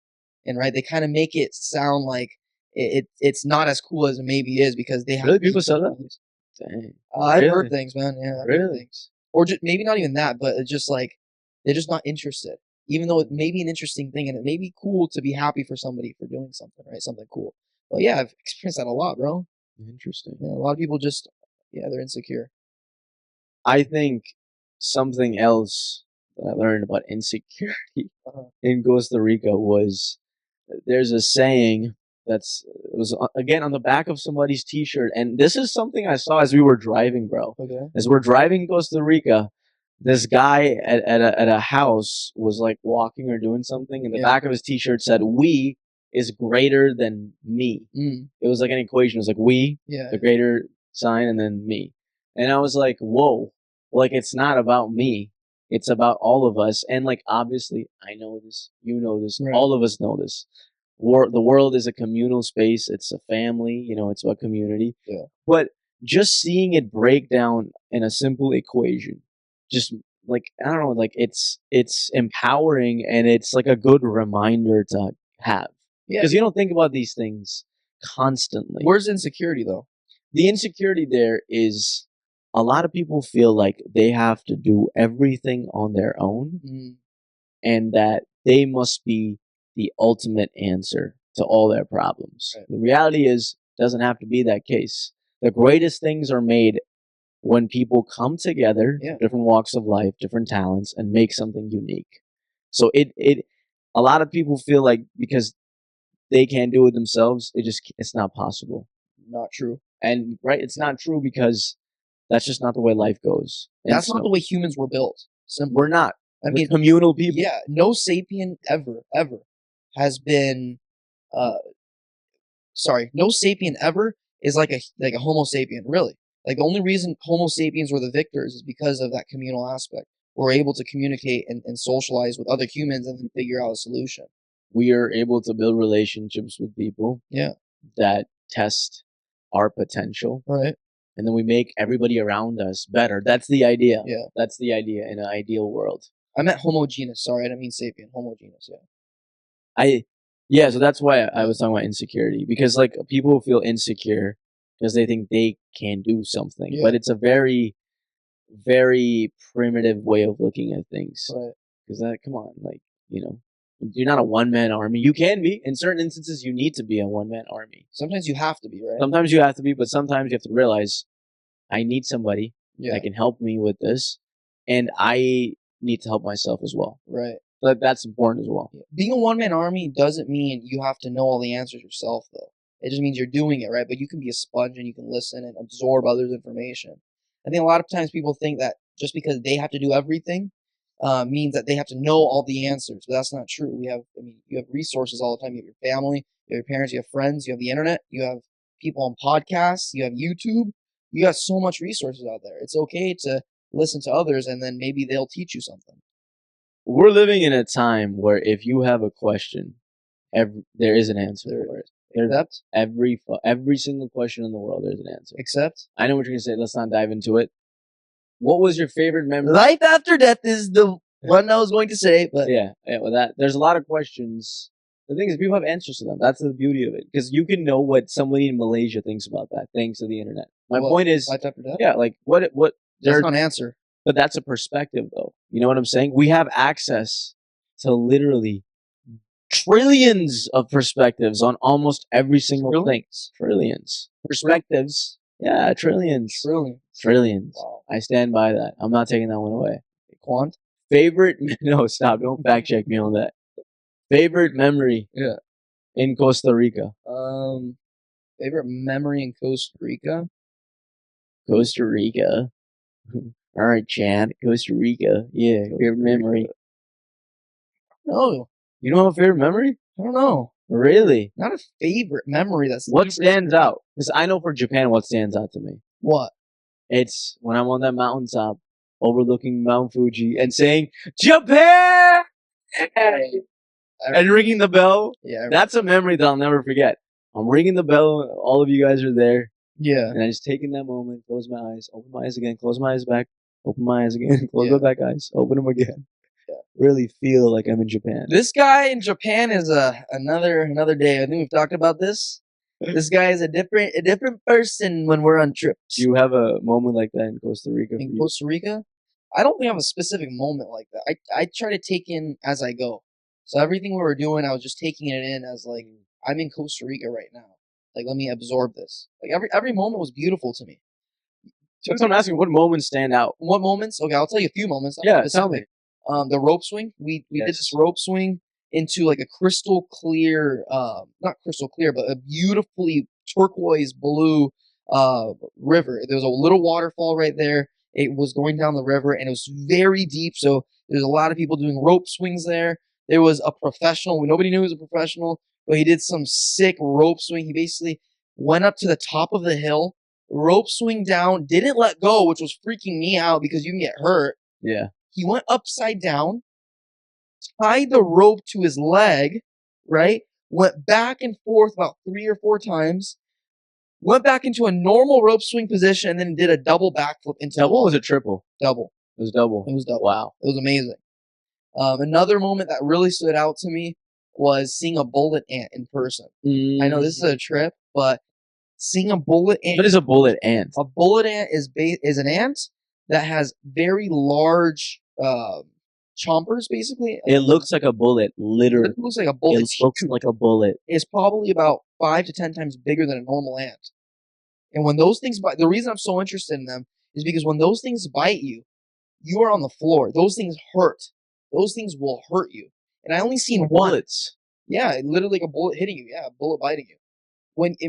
And right, they kind of make it sound like it's not as cool as it maybe is because they have Really? to be People said that? things. Dang. I've heard Really? things, man. Yeah, I've heard Really? things. Or just, maybe not even that, but it's just like they're just not interested. Even though it may be an interesting thing and it may be cool to be happy for somebody for doing something, right? Something cool. But yeah, I've experienced that a lot, bro. Interesting. Yeah, a lot of people just, yeah, they're insecure. I think something else that I learned about insecurity Uh-huh. in Costa Rica was, there's a saying that's, it was again on the back of somebody's t-shirt, and this is something I saw as we were driving, bro. Okay. As we're driving in Costa Rica, this guy at a house was like walking or doing something, and the Yeah. back of his t-shirt said, "We is greater than me." Mm. It was like an equation. It was like we, Yeah. the greater sign, and then me. And I was like, whoa, like it's not about me. It's about all of us. And like, obviously, I know this, you know this, Right. all of us know this. The world is a communal space. It's a family, it's about community. Yeah. But just seeing it break down in a simple equation, just like, I don't know, like it's empowering, and it's like a good reminder to have. Yeah. Because you don't think about these things constantly. Where's insecurity though? The insecurity there is, a lot of people feel like they have to do everything on their own, Mm. and that they must be the ultimate answer to all their problems. Right. The reality is, it doesn't have to be that case. The greatest things are made when people come together, Yeah. different walks of life, different talents, and make something unique. So a lot of people feel like because they can't do it themselves, it's not possible. Not true. And right, it's not true, because that's just not the way life goes. And That's not the way humans were built. Simple. we're not. I We're mean, communal people. yeah, no sapien ever has been uh no sapien ever is like a Homo sapien, really. Like the only reason Homo sapiens were the victors is because of that communal aspect. We're able to communicate and socialize with other humans and then figure out a solution. We are able to build relationships with people Yeah. that test our potential, Right. and then we make everybody around us better. That's the idea. Yeah. That's the idea in an ideal world. I meant homogeneous. Sorry, I didn't mean sapien. Homogeneous. Yeah. I Yeah, so that's why I was talking about insecurity, because like people feel insecure because they think they can do something, Yeah. but it's a very, very primitive way of looking at things. Right. Because that, come on, like, you're not a one man army. You can be in certain instances. You need to be a one man army. Sometimes you have to be, right? Sometimes you have to be, but sometimes you have to realize I need somebody Yeah. that can help me with this, and I need to help myself as well. Right. But that's important as well. Being a one man army doesn't mean you have to know all the answers yourself, though. It just means you're doing it, right? But you can be a sponge and you can listen and absorb others' information. I think a lot of times people think that just because they have to do everything means that they have to know all the answers, but that's not true. You have resources all the time. You have your family, you have your parents, you have friends, you have the internet, you have people on podcasts, you have YouTube. You got so much resources out there. It's okay to listen to others, and then maybe they'll teach you something. We're living in a time where if you have a question, there is an answer There, for it. There's Except? every single question in the world, there's an answer. Except? I know what you're gonna say. Let's not dive into it. What was your favorite memory? Life after death is the one I was going to say, but Yeah, with that, there's a lot of questions. The thing is, people have answers to them. That's the beauty of it, because you can know what somebody in Malaysia thinks about that, thanks to the internet. My point is, life after death? yeah, like what That's there's, not an answer. but that's a perspective, though. You know what I'm saying? We have access to literally trillions of perspectives on almost every single thing. Trillions perspectives. Yeah, trillions. Trillions. Wow. I stand by that. I'm not taking that one away. Quant? Favorite? No, stop. Don't fact check me on that. Favorite memory? Yeah. In Costa Rica. Favorite memory in Costa Rica? Costa Rica. All right, Chad. Costa Rica. Yeah. Favorite memory. No. You don't have a favorite memory? I don't know. Really? Not a favorite memory. That's what stands out? Because I know for Japan, what stands out to me. What? It's when I'm on that mountaintop, overlooking Mount Fuji, and saying Japan, and ringing the bell. Yeah, that's a memory that I'll never forget. I'm ringing the bell. All of you guys are there. Yeah. And I just take in that moment, close my eyes, open my eyes again, close my eyes back, open my eyes again, close my back eyes, open them again. Yeah. Really feel like I'm in Japan. This guy in Japan is another day. I think we've talked about this. This guy is a different person when we're on trips. Do you have a moment like that in Costa Rica? In Costa Rica? I don't think I have a specific moment like that. I try to take in as I go. So everything we were doing, I was just taking it in as like, I'm in Costa Rica right now. Like, let me absorb this. Like every moment was beautiful to me. So I'm asking, what moments stand out? What moments? Okay, I'll tell you a few moments. Yeah, tell me. The rope swing. We did this rope swing into like a crystal clear, not crystal clear, but a beautifully turquoise blue river. There was a little waterfall right there. It was going down the river, and it was very deep. So there's a lot of people doing rope swings there. There was a professional. Nobody knew he was a professional, but he did some sick rope swing. He basically went up to the top of the hill, rope swing down, didn't let go, which was freaking me out because you can get hurt. Yeah. He went upside down, tied the rope to his leg, right? Went back and forth about 3 or 4 times, went back into a normal rope swing position, and then did a double backflip into double. Or was it triple? Double. It was double. It was double. Wow. It was amazing. Another moment that really stood out to me was seeing a bullet ant in person. I know this is a trip, but seeing a bullet ant. What is a bullet ant? A bullet ant is an ant that has very large chompers, basically. It looks like a bullet, literally. It looks like a bullet. It looks like a bullet. It's probably about 5 to 10 times bigger than a normal ant. And when those things bite, the reason I'm so interested in them is because when those things bite you, you are on the floor. Those things hurt. Those things will hurt you. And I only seen bullets. Yeah, literally like a bullet hitting you. Yeah, a bullet biting you. And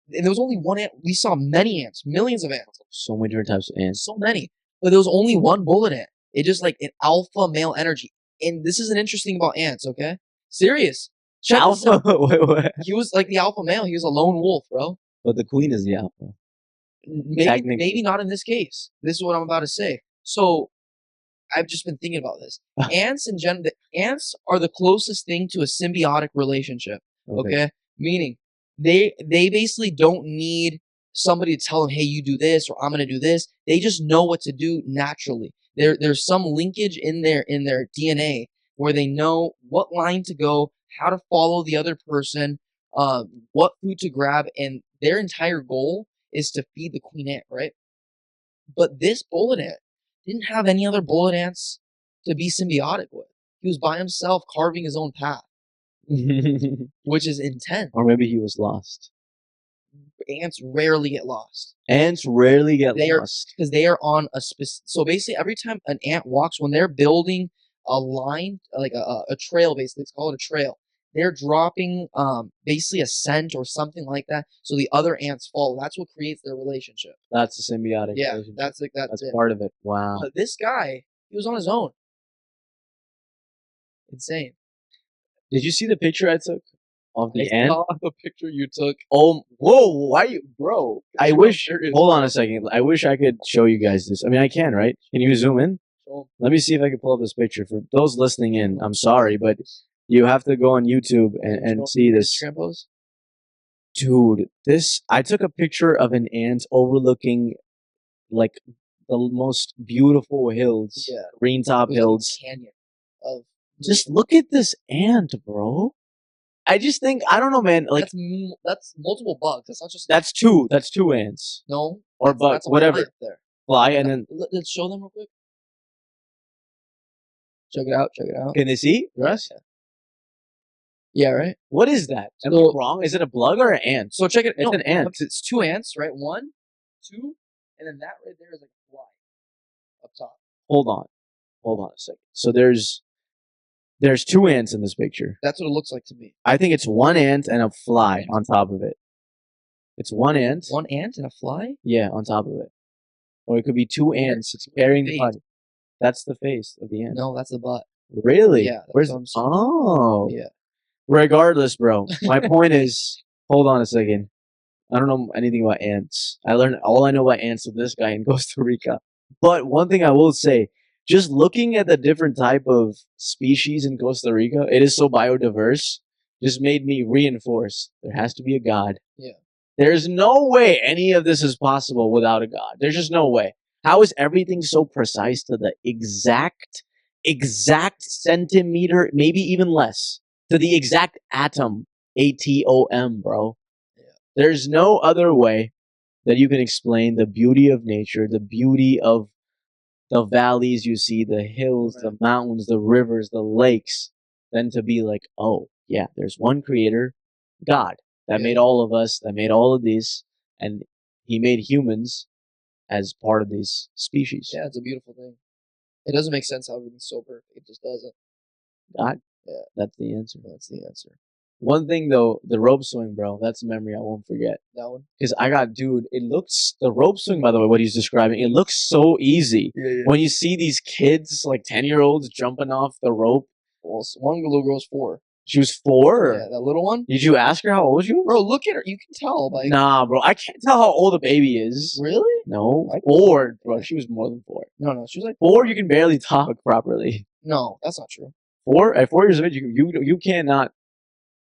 there was only one ant. We saw many ants, millions of ants. So many different types of ants. So many. But there was only one bullet ant. It just like an alpha male energy. And this is an interesting about ants, okay? Serious. Alpha? Wait. He was like the alpha male. He was a lone wolf, bro. But the queen is the alpha. Maybe not in this case. This is what I'm about to say. So I've just been thinking about this. Ants in general, ants are the closest thing to a symbiotic relationship. Okay? Meaning they basically don't need somebody to tell them, hey, you do this or I'm gonna do this. They just know what to do naturally. There's some linkage in their DNA where they know what line to go, how to follow the other person, what food to grab, and their entire goal is to feed the queen ant, right? But this bullet ant didn't have any other bullet ants to be symbiotic with. He was by himself carving his own path, which is intense. Or maybe he was lost. Ants rarely get lost. Ants rarely get lost. Because they are on a specific... So basically, every time an ant walks, when they're building a line, like a trail, basically, it's called a trail, they're dropping basically a scent or something like that, so the other ants follow. That's what creates their relationship. That's a symbiotic relationship. That's part of it. Wow. But this guy, he was on his own. Insane. Did you see the picture I took of the ant? I saw the picture you took. Oh, whoa! Why you, bro? I wish. Hold on a second. I wish I could show you guys this. I mean, I can, right? Can you zoom in? Let me see if I can pull up this picture. For those listening in, I'm sorry, but you have to go on YouTube and see this. Instagram post? Dude, I took a picture of an ant overlooking like the most beautiful hills, Yeah. green top It was like a hills. canyon of. Just look at this ant, bro. I just think I don't know, man. Like That's multiple bugs. That's not just that's two. That's two ants no. or bug, That's a whatever. fly up there. Fly and then Let's show them real quick. Check it out. Check it out. can they see? Russ? Yeah. Right. What is that? Am I So- wrong? Is it a bug or an ant? So check it. It's an ant. It's two ants, right? One, two, and then that right there is like a fly up top. Hold on a second. So there's two ants in this picture. That's what it looks like to me. I think it's one ant and a fly on top of it. It's one ant. One ant and a fly. Yeah, on top of it. Or it could be two ants carrying the body. That's the face of the ant. No, that's the butt. Really? Yeah. Where's what I'm saying. Oh. Yeah. Regardless, bro. My point is, hold on a second. I don't know anything about ants. All I know about ants with this guy in Costa Rica. But one thing I will say, just looking at the different type of species in Costa Rica, it is so biodiverse, just made me reinforce there has to be a God. Yeah. There's no way any of this is possible without a God. There's just no way. How is everything so precise to the exact centimeter, maybe even less, to the exact atom, atom, bro? Yeah. There's no other way that you can explain the beauty of nature, the beauty of the valleys you see, the hills, the mountains, the rivers, the lakes, than to be like, oh, yeah, there's one creator, God, that made all of us, that made all of these, and he made humans as part of these species. Yeah, it's a beautiful thing. It doesn't make sense how everything's so perfect. It just doesn't. God, Yeah. that's the answer. That's the answer. One thing though, the rope swing, bro, that's a memory I won't forget. That one? Because the rope swing, by the way, what he's describing, it looks so easy. Yeah. When you see these kids, like 10-year-olds, jumping off the rope. Well, one little girl's 4. She was 4? Yeah, that little one. Did you ask her how old she was? Bro, look at her. You can tell by. Nah, bro, I can't tell how old a baby is. Really? No, I- 4, bro. She was more than 4. No, she was like 4, you can barely talk properly. No, that's not true. 4 at 4 years of age, you cannot.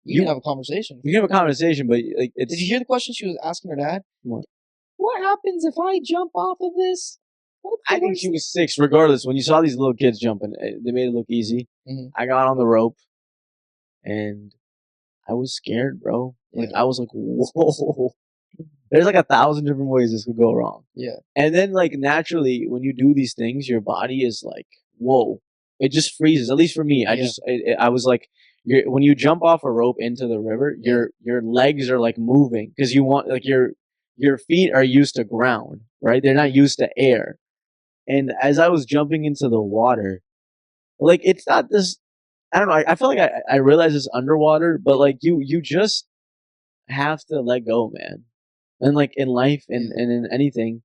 You can have a conversation. You can have a conversation, but like, it's. Did you hear the question she was asking her dad? What? What happens if I jump off of this? I think she was 6. Regardless, when you saw these little kids jumping, they made it look easy. Mhm. I got on the rope, and I was scared, bro. Like Yeah. I was like, whoa. There's like 1,000 different ways this could go wrong. Yeah. And then, like, naturally, when you do these things, your body is like, whoa. It just freezes. At least for me, I was like, when you jump off a rope into the river, your legs are like moving because you want like your feet are used to ground, right? They're not used to air. And as I was jumping into the water, like it's not this. I don't know. I feel like I realize it's underwater, but like you just have to let go, man. And like in life and in anything,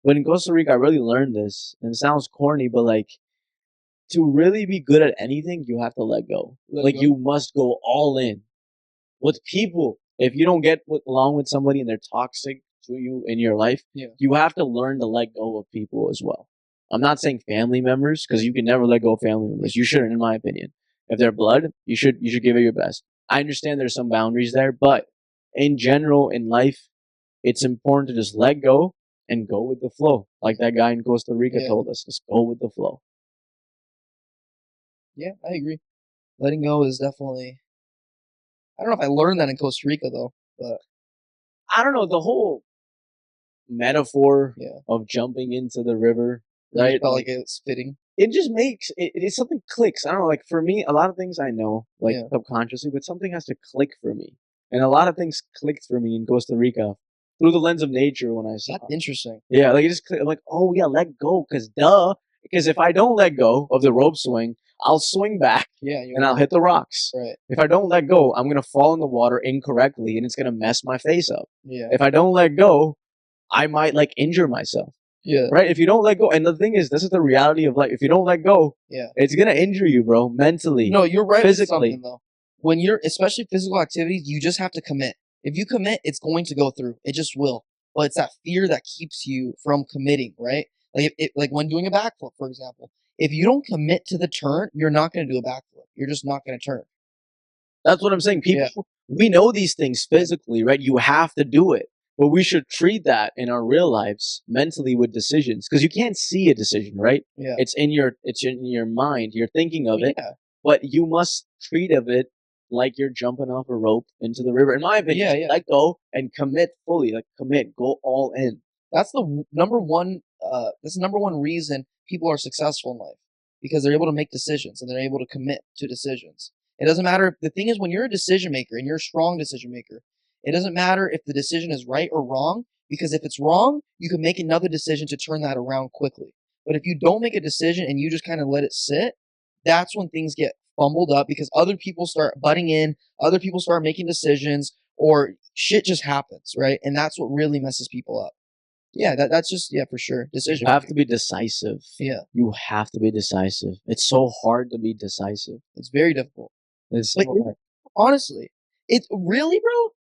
but in Costa Rica, I really learned this. And it sounds corny, but like to really be good at anything, you have to let go. You must go all in. With people, if you don't get along with somebody and they're toxic to you in your life, you have to learn to let go of people as well. I'm not saying family members because you can never let go of family members. You shouldn't, in my opinion. If they're blood, you should give it your best. I understand there's some boundaries there, but in general, in life, it's important to just let go and go with the flow. Like that guy in Costa Rica told us, just go with the flow. Yeah, I agree. Letting go is definitely. I don't know if I learned that in Costa Rica though, but I don't know the whole metaphor of jumping into the river, right? I felt like it's fitting. It just makes it's something clicks. I don't know, like for me, a lot of things I know, like subconsciously, but something has to click for me. And a lot of things clicked for me in Costa Rica through the lens of nature when I saw. That's interesting. Yeah, like it just clicked. I'm like, oh yeah, let go, because duh. Because if I don't let go of the rope swing, I'll swing back and I'll hit the rocks. Right. If I don't let go, I'm gonna fall in the water incorrectly and it's gonna mess my face up. Yeah. If I don't let go, I might like injure myself. Yeah. Right? If you don't let go, and the thing is, this is the reality of life. If you don't let go, it's gonna injure you, bro, mentally. No, you're right. Physically, though. When you're, especially physical activities, you just have to commit. If you commit, it's going to go through. It just will. But it's that fear that keeps you from committing, right? Like like when doing a backflip, for example. If you don't commit to the turn, you're not going to do a backflip. You're just not going to turn. That's what I'm saying. People, we know these things physically, right? You have to do it. But we should treat that in our real lives mentally with decisions because you can't see a decision, right? Yeah. It's in your mind. You're thinking of it, Yeah. but you must treat of it like you're jumping off a rope into the river. In my opinion, Yeah, yeah. let go and commit fully. Like commit, go all in. That's the number one. That's the number one reason people are successful in life because they're able to make decisions and they're able to commit to decisions. It doesn't matter if the thing is when you're a decision maker and you're a strong decision maker. It doesn't matter if the decision is right or wrong because if it's wrong, you can make another decision to turn that around quickly. But if you don't make a decision and you just kind of let it sit, that's when things get fumbled up because other people start butting in, other people start making decisions, or shit just happens, right? And that's what really messes people up. Yeah, that's just yeah for sure. Decision. You have to be decisive. Yeah, You have to be decisive. It's so hard to be decisive. it's very difficult. It's But so hard. honestly, it really, bro,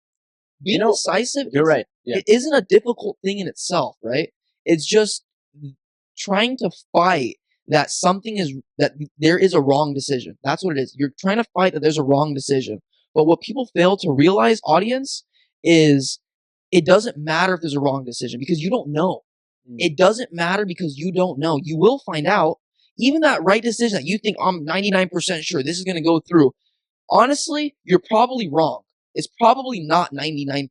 being You know, decisive. you're right. Yeah. It isn't a difficult thing in itself, right? It's just trying to fight that something is that there is a wrong decision. That's what it is. You're trying to fight that there's a wrong decision. But what people fail to realize, audience, is it doesn't matter if there's a wrong decision because you don't know. It doesn't matter because you don't know. You will find out. Even that right decision that you think I'm 99% sure this is going to go through. Honestly, you're probably wrong. It's probably not 99%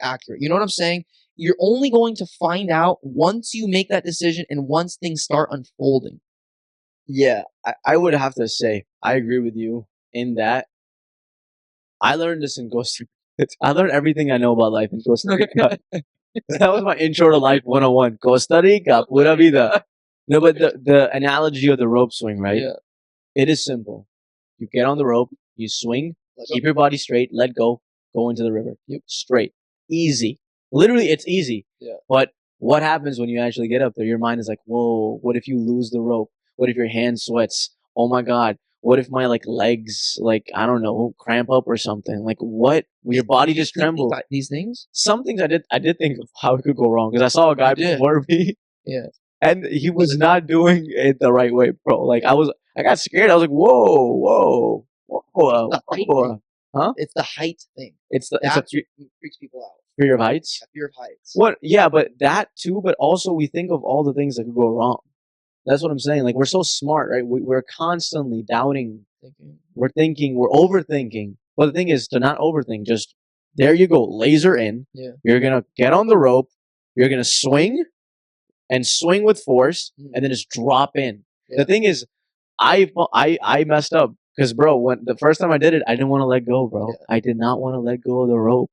accurate. You know what I'm saying? You're only going to find out once you make that decision and once things start unfolding. Yeah, I would have to say I agree with you in that. I learned this in Costa Rica. I learned everything I know about life in Costa Rica. That was my intro to life 101. Costa Rica, pura vida. No, but the analogy of the rope swing, right? Yeah. It is simple. You get on the rope, you swing, Let keep go. your body straight, let go into the river. Yep. Straight. Easy. Literally, it's easy. Yeah. But what happens when you actually get up there? Your mind is like, whoa, what if you lose the rope? What if your hand sweats? Oh my God. What if my legs, I don't know, cramp up or something? Like what? Your body just trembles. These things? Some things I did think of how it could go wrong because I saw a guy You did. before me Yeah. and he was not doing it the right way, bro. I got scared. I was like, whoa. Huh? It's the height thing. It's a That's what freaks people out. fear of heights. A fear of heights. What? Yeah, but that too. But also, we think of all the things that could go wrong. That's what I'm saying. We're so smart, right? We're constantly doubting. We're thinking. We're overthinking. But the thing is to not overthink. Just there you go. Laser in. Yeah. You're gonna get on the rope. You're gonna swing, and swing with force, and then just drop in. Yeah. The thing is, I messed up because, bro, when the first time I did it, I didn't want to let go, bro. Yeah. I did not want to let go of the rope.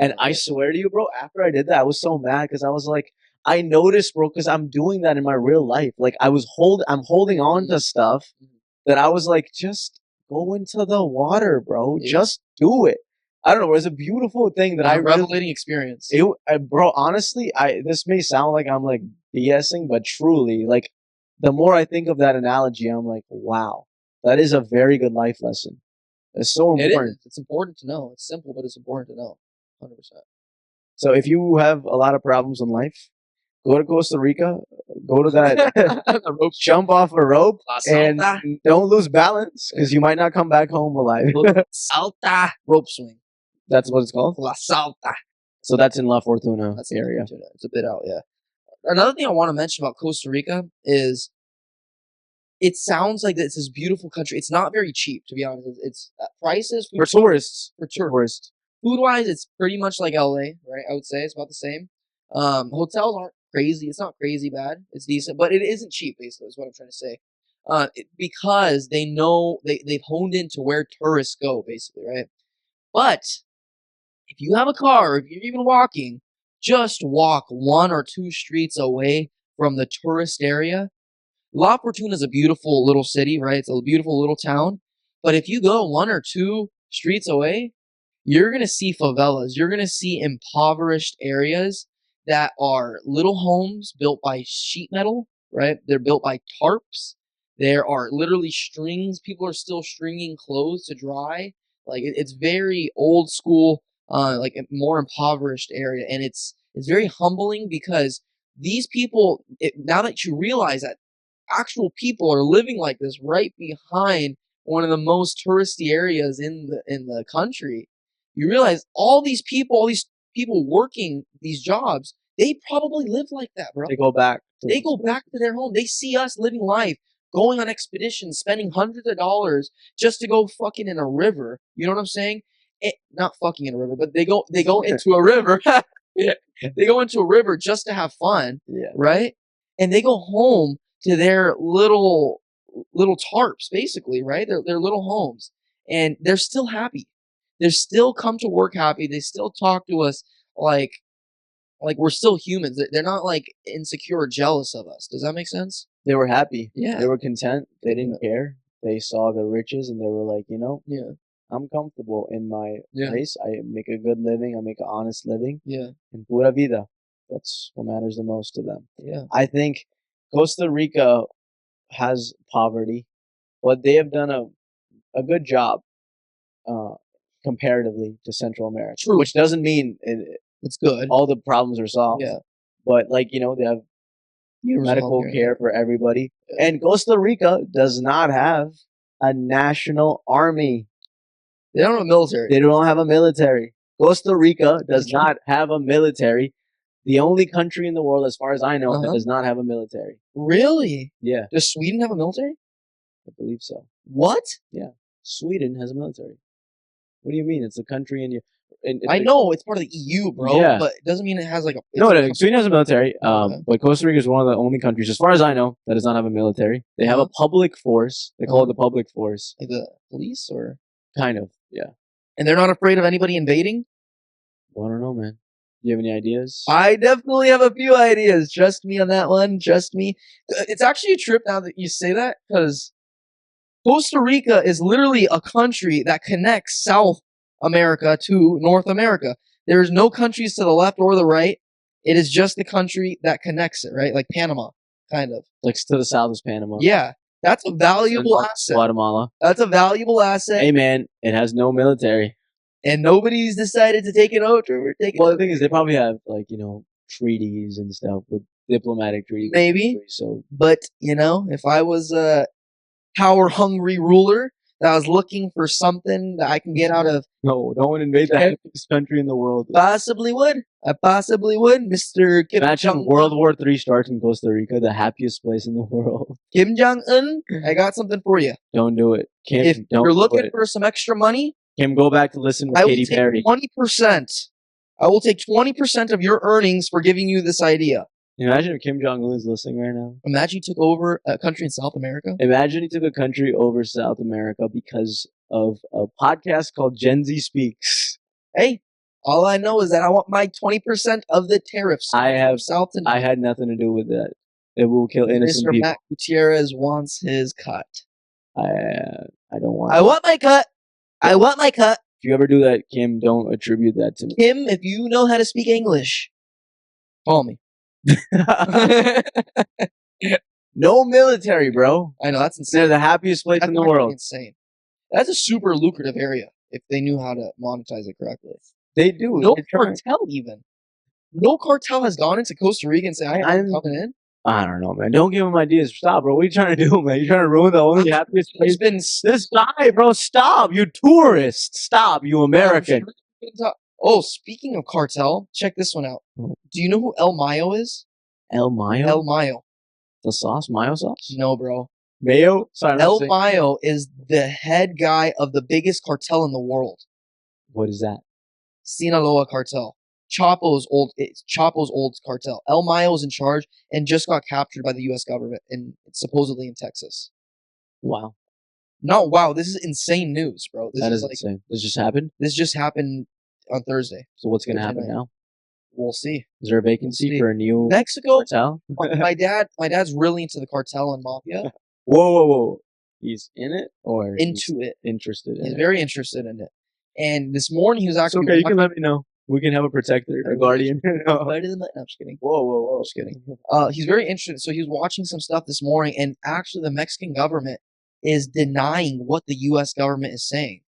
And I swear to you, bro, after I did that, I was so mad because I was like, I noticed, bro, because I'm doing that in my real life. I'm holding on to stuff that I was like, just go into the water, bro. Yeah. Just do it. I don't know. It was a beautiful thing that a revelating experience. Bro, honestly, this may sound like I'm BSing, but truly, the more I think of that analogy, I'm like, wow, that is a very good life lesson. It's so important. It's important to know. It's simple, but it's important to know. 100%. So if you have a lot of problems in life, go to Costa Rica, go to that, jump off a rope, and don't lose balance because you might not come back home alive. Salta rope swing. That's what it's called? La Salta. So that's in La Fortuna area. It's a bit out, yeah. Another thing I want to mention about Costa Rica is it sounds like it's this beautiful country. It's not very cheap, to be honest. It's prices for tourists. For tourists. Food-wise, it's pretty much like LA, right? I would say it's about the same. Hotels aren't crazy. It's not crazy bad. It's decent, but it isn't cheap, basically, is what I'm trying to say. Because they know they've honed into where tourists go, basically, right? But if you have a car, or if you're even walking, just walk 1 or 2 streets away from the tourist area. La Fortuna is a beautiful little city, right? It's a beautiful little town. But if you go 1 or 2 streets away, you're going to see favelas. You're going to see impoverished areas that are little homes built by sheet metal, right? They're built by tarps. There are literally strings. People are still stringing clothes to dry. It's very old school, a more impoverished area. And it's very humbling because these people, now that you realize that actual people are living like this right behind one of the most touristy areas in the country, you realize all these people working these jobs, they probably live like that, bro. They go back. They go back to their home. They see us living life, going on expeditions, spending hundreds of dollars just to go fucking in a river. You know what I'm saying? Not fucking in a river, but they go into a river. Yeah. They go into a river just to have fun, Yeah. right? And they go home to their little tarps, basically, right? Their little homes, and they're still happy. They still come to work happy. They still talk to us like we're still humans. They're not like insecure or jealous of us. Does that make sense? They were happy. Yeah. They were content. They didn't care. They saw the riches and they were like, Yeah. I'm comfortable in my Yeah. place. I make a good living. I make an honest living. Yeah. And pura vida. That's what matters the most to them. Yeah. I think Costa Rica has poverty, but they have done a good job comparatively to Central America. True. Which doesn't mean It's good. all the problems are solved. Yeah. But they have Universal medical healthcare. care for everybody. And Costa Rica does not have a national army. They don't have a military. They don't have a military. Costa Rica does not have a military. The only country in the world, as far as I know, that does not have a military. Really? Yeah, Does Sweden have a military? I believe so. What? Yeah, Sweden has a military. What do you mean? It's a country in your. I know it's part of the EU, bro. Yeah. But it doesn't mean it has like a. No, Sweden has a military. Okay. But Costa Rica is one of the only countries, as far as I know, that does not have a military. They have a public force. They call it the public force. Like the police, or Kind of, yeah. and they're not afraid of anybody invading. Well, I don't know, man. Do you have any ideas? I definitely have a few ideas. Trust me on that one. Trust me. It's actually a trip now that you say that, because Costa Rica is literally a country that connects South America to North America. There's no countries to the left or the right. It is just the country that connects it, right? Like Panama, kind of. Like to the south is Panama. Yeah. That's a valuable asset. Guatemala. That's a valuable asset. Hey, man, it has no military. And nobody's decided to take it over. Well, the thing is, they probably have, treaties and stuff with diplomatic treaties. Maybe. So, but, if I was a power-hungry ruler that was looking for something that I can get out of... No one invade the happiest country in the world. Possibly would. I possibly would, Mr. Kim Imagine Jong-un. World War III starts in Costa Rica, the happiest place in the world. Kim Jong-un, I got something for you. Don't do it. Kim, If don't you're do looking it. for some extra money, Kim, go back to listen to I will Katy take Perry. 20%. I will take 20% of your earnings for giving you this idea. Imagine if Kim Jong-un is listening right now. Imagine you took over a country in South America. Imagine he took a country over South America because of a podcast called Gen Z Speaks. Hey, all I know is that I want my 20% of the tariffs. From South to North. I had nothing to do with that. It will kill innocent Mr. people. Matt Gutierrez wants his cut. I don't want. I want my cut. I want my cut. If you ever do that, Kim, don't attribute that to me. Kim, if you know how to speak English, call me. No military, bro. I know, that's insane. They're the happiest place in the world. Insane. That's a super lucrative area if they knew how to monetize it correctly. They do. No cartel even. No cartel has gone into Costa Rica and said, I'm coming in. I don't know, man. Don't give them ideas. Stop, bro. What are you trying to do, man? You're trying to ruin the only happiest place. This guy, bro. Stop. You tourist. Stop. You American. Oh, speaking of cartel, check this one out. Do you know who El Mayo is? El Mayo? El Mayo. The sauce? Mayo sauce? No, bro. Mayo? Sorry, El Mayo is the head guy of the biggest cartel in the world. What is that? Sinaloa cartel. Chapo's old cartel. El Mayo is in charge and just got captured by the U.S. government and supposedly in Texas. Wow. No, wow. This is insane news, bro. That is insane. This just happened? This just happened on Thursday. So what's going to happen now? We'll see. Is there a vacancy for a new Mexico cartel? my dad's really into the cartel and mafia. Whoa. He's in it or into it. Interested in it. He's very interested in it. And this morning he was actually... It's okay, you can let me know. We can have a protector, a guardian. No, I'm just kidding. Whoa. Just kidding. He's very interested. So he was watching some stuff this morning, and actually the Mexican government is denying what the U.S. government is saying.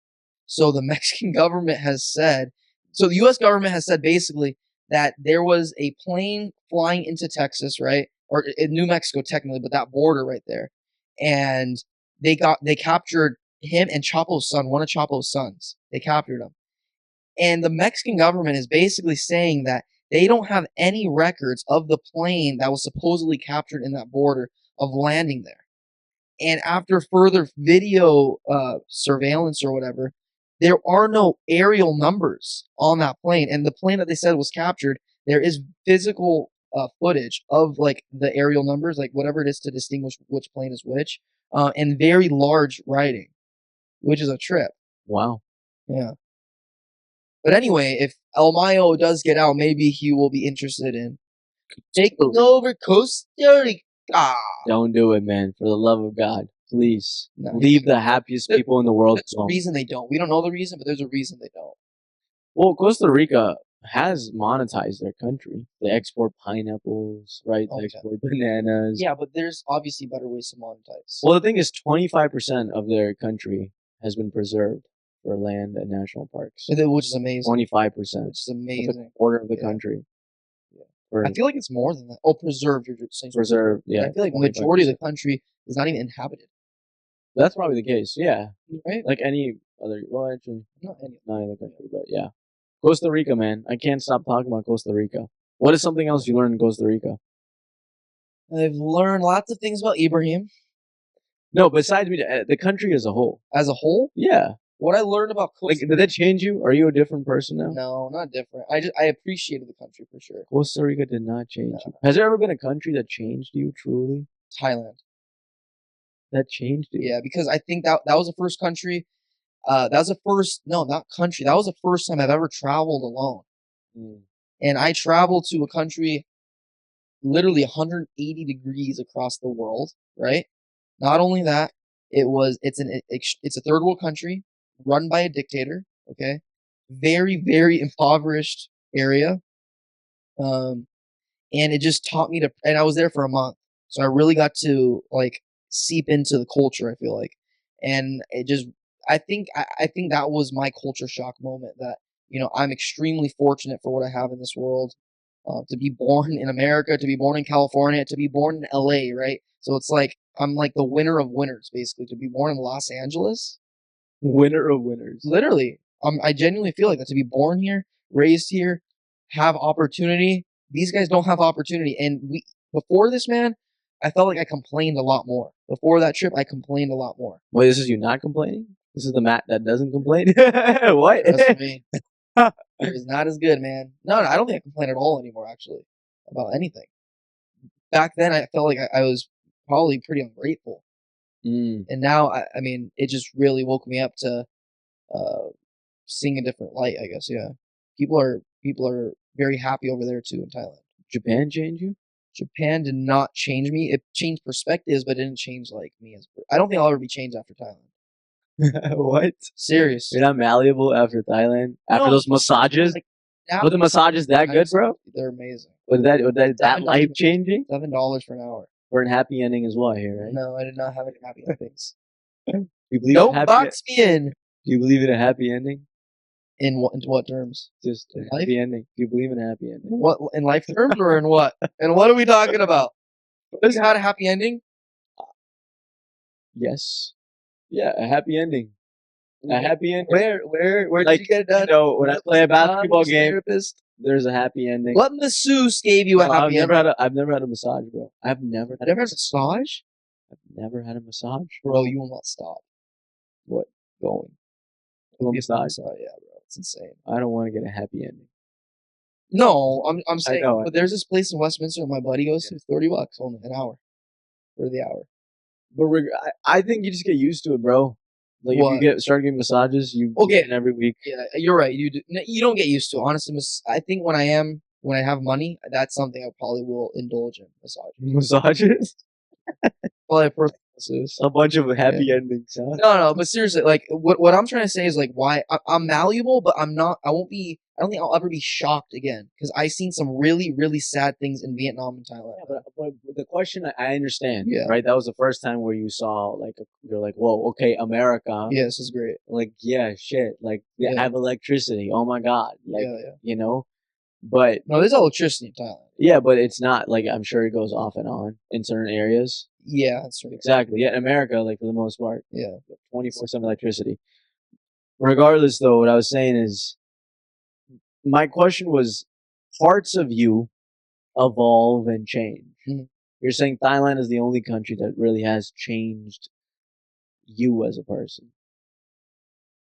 So the Mexican government has said... So the U.S. government has said basically that there was a plane flying into Texas, right? Or in New Mexico, technically, but that border right there. And they captured him and Chapo's son, one of Chapo's sons. They captured him. And the Mexican government is basically saying that they don't have any records of the plane that was supposedly captured in that border of landing there. And after further video surveillance or whatever, there are no aerial numbers on that plane. And the plane that they said was captured, there is physical footage of like the aerial numbers, like whatever it is to distinguish which plane is which, and very large writing, which is a trip. Wow. Yeah. But anyway, if El Mayo does get out, maybe he will be interested in taking over Costa Rica. Don't do it, man. For the love of God, please No. leave the happiest people in the world There's a alone. reason they don't. We don't know the reason, but there's a reason they don't. Well, Costa Rica has monetized their country. They export pineapples, right? They Okay. export bananas. Yeah, but there's obviously better ways to monetize. Well, the thing is, 25% of their country has been preserved for land and national parks. Which is amazing. 25%. Which is That's a amazing. quarter of the Yeah. country. Yeah. For I feel like it's more than that. Oh, preserved. You're saying preserved, yeah. I feel like the majority of the country is not even inhabited. That's probably the case, yeah. Right? Like any other, well, actually, Not any. not any other country, but yeah. Costa Rica, man. I can't stop talking about Costa Rica. What is something else you learned in Costa Rica? I've learned lots of things about Ibrahim No, besides me, the country as a whole. as a whole. Yeah. What I learned about Like, Costa did that change you? Are you a different person now? No, not different. I appreciated the country for sure. Costa Rica did not change No. you. Has there ever been a country that changed you truly? Thailand. That changed you? Yeah, because I think that was the first country. That was the first. No, not country. That was the first time I've ever traveled alone. Mm. And I traveled to a country literally 180 degrees across the world, right? Not only that, it's a third world country run by a dictator, okay? Very, very impoverished area. And it just taught me and I was there for a month. So I really got to like seep into the culture, I feel like. And it just I think that was my culture shock moment that, I'm extremely fortunate for what I have in this world. To be born in America, to be born in California, to be born in LA, right? So it's like I'm like the winner of winners, basically. To be born in Los Angeles, Winner of winners. literally, I genuinely feel like that. To be born here, raised here, have opportunity. These guys don't have opportunity, and before this, man, I felt like I complained a lot more. Before that trip, I complained a lot more. Wait, this is you not complaining? This is the Matt that doesn't complain? What? Trust me, it's not as good, man. No, I don't think I complain at all anymore, actually, about anything. Back then, I felt like I was probably pretty ungrateful. Mm. And now, I mean, it just really woke me up to seeing a different light, I guess. Yeah, people are very happy over there too in Thailand. Japan changed you? Japan did not change me. It changed perspectives, but it didn't change like me as. I don't think I'll ever be changed after Thailand. What? Serious. You're not malleable after Thailand? After those massages? Like, Were the massages that good, bro? They're amazing. Was that life changing? $7 for an hour. For a happy ending as well here, right? No, I did not have any happy endings. You believe Don't in happy box me in. Do you believe in a happy ending? Into what terms? Just a Life? happy ending. Do you believe in a happy ending? What in life terms or in what? And what are we talking about? Have you had a happy ending? Yes. Yeah, a happy ending. A happy ending. Where Like, did you get it done? when I play a basketball game, Therapist? there's a happy ending. What masseuse gave you a No, happy ending? I've never had a massage, bro. I've never I never had a massage? had a massage. Bro, you will not stop. What? Going. A massage? Yeah, bro. It's insane. I don't want to get a happy ending. No, I'm saying, know. but there's this place in Westminster my buddy goes to, $30 only an hour. For the hour. But I think you just get used to it, bro. Like What? if you start getting massages, you Okay. get it every week. Yeah, you're right. You don't get used to it. Honestly, I think when I have money, that's something I probably will indulge in. Massages? Probably a personal masseuse. A bunch of happy endings, huh? No, but seriously, like what I'm trying to say is like why I'm malleable, but I'm not. I won't be. I don't think I'll ever be shocked again because I've seen some really, really sad things in Vietnam and Thailand. Yeah, but the question I understand, Yeah. right? That was the first time where you saw like you're like, whoa, okay, America. Yeah, this is great. Like, yeah, shit. Like they Yeah. have electricity. Oh my god. Like, Yeah. But No, there's electricity in Thailand. yeah, but it's not like I'm sure it goes off and on in certain areas. Yeah, that's right. Exactly. Yeah, in America, like for the most part, Yeah. 24/7 electricity. Regardless, though, what I was saying is, my question was parts of you evolve and change. Mhm. You're saying Thailand is the only country that really has changed you as a person.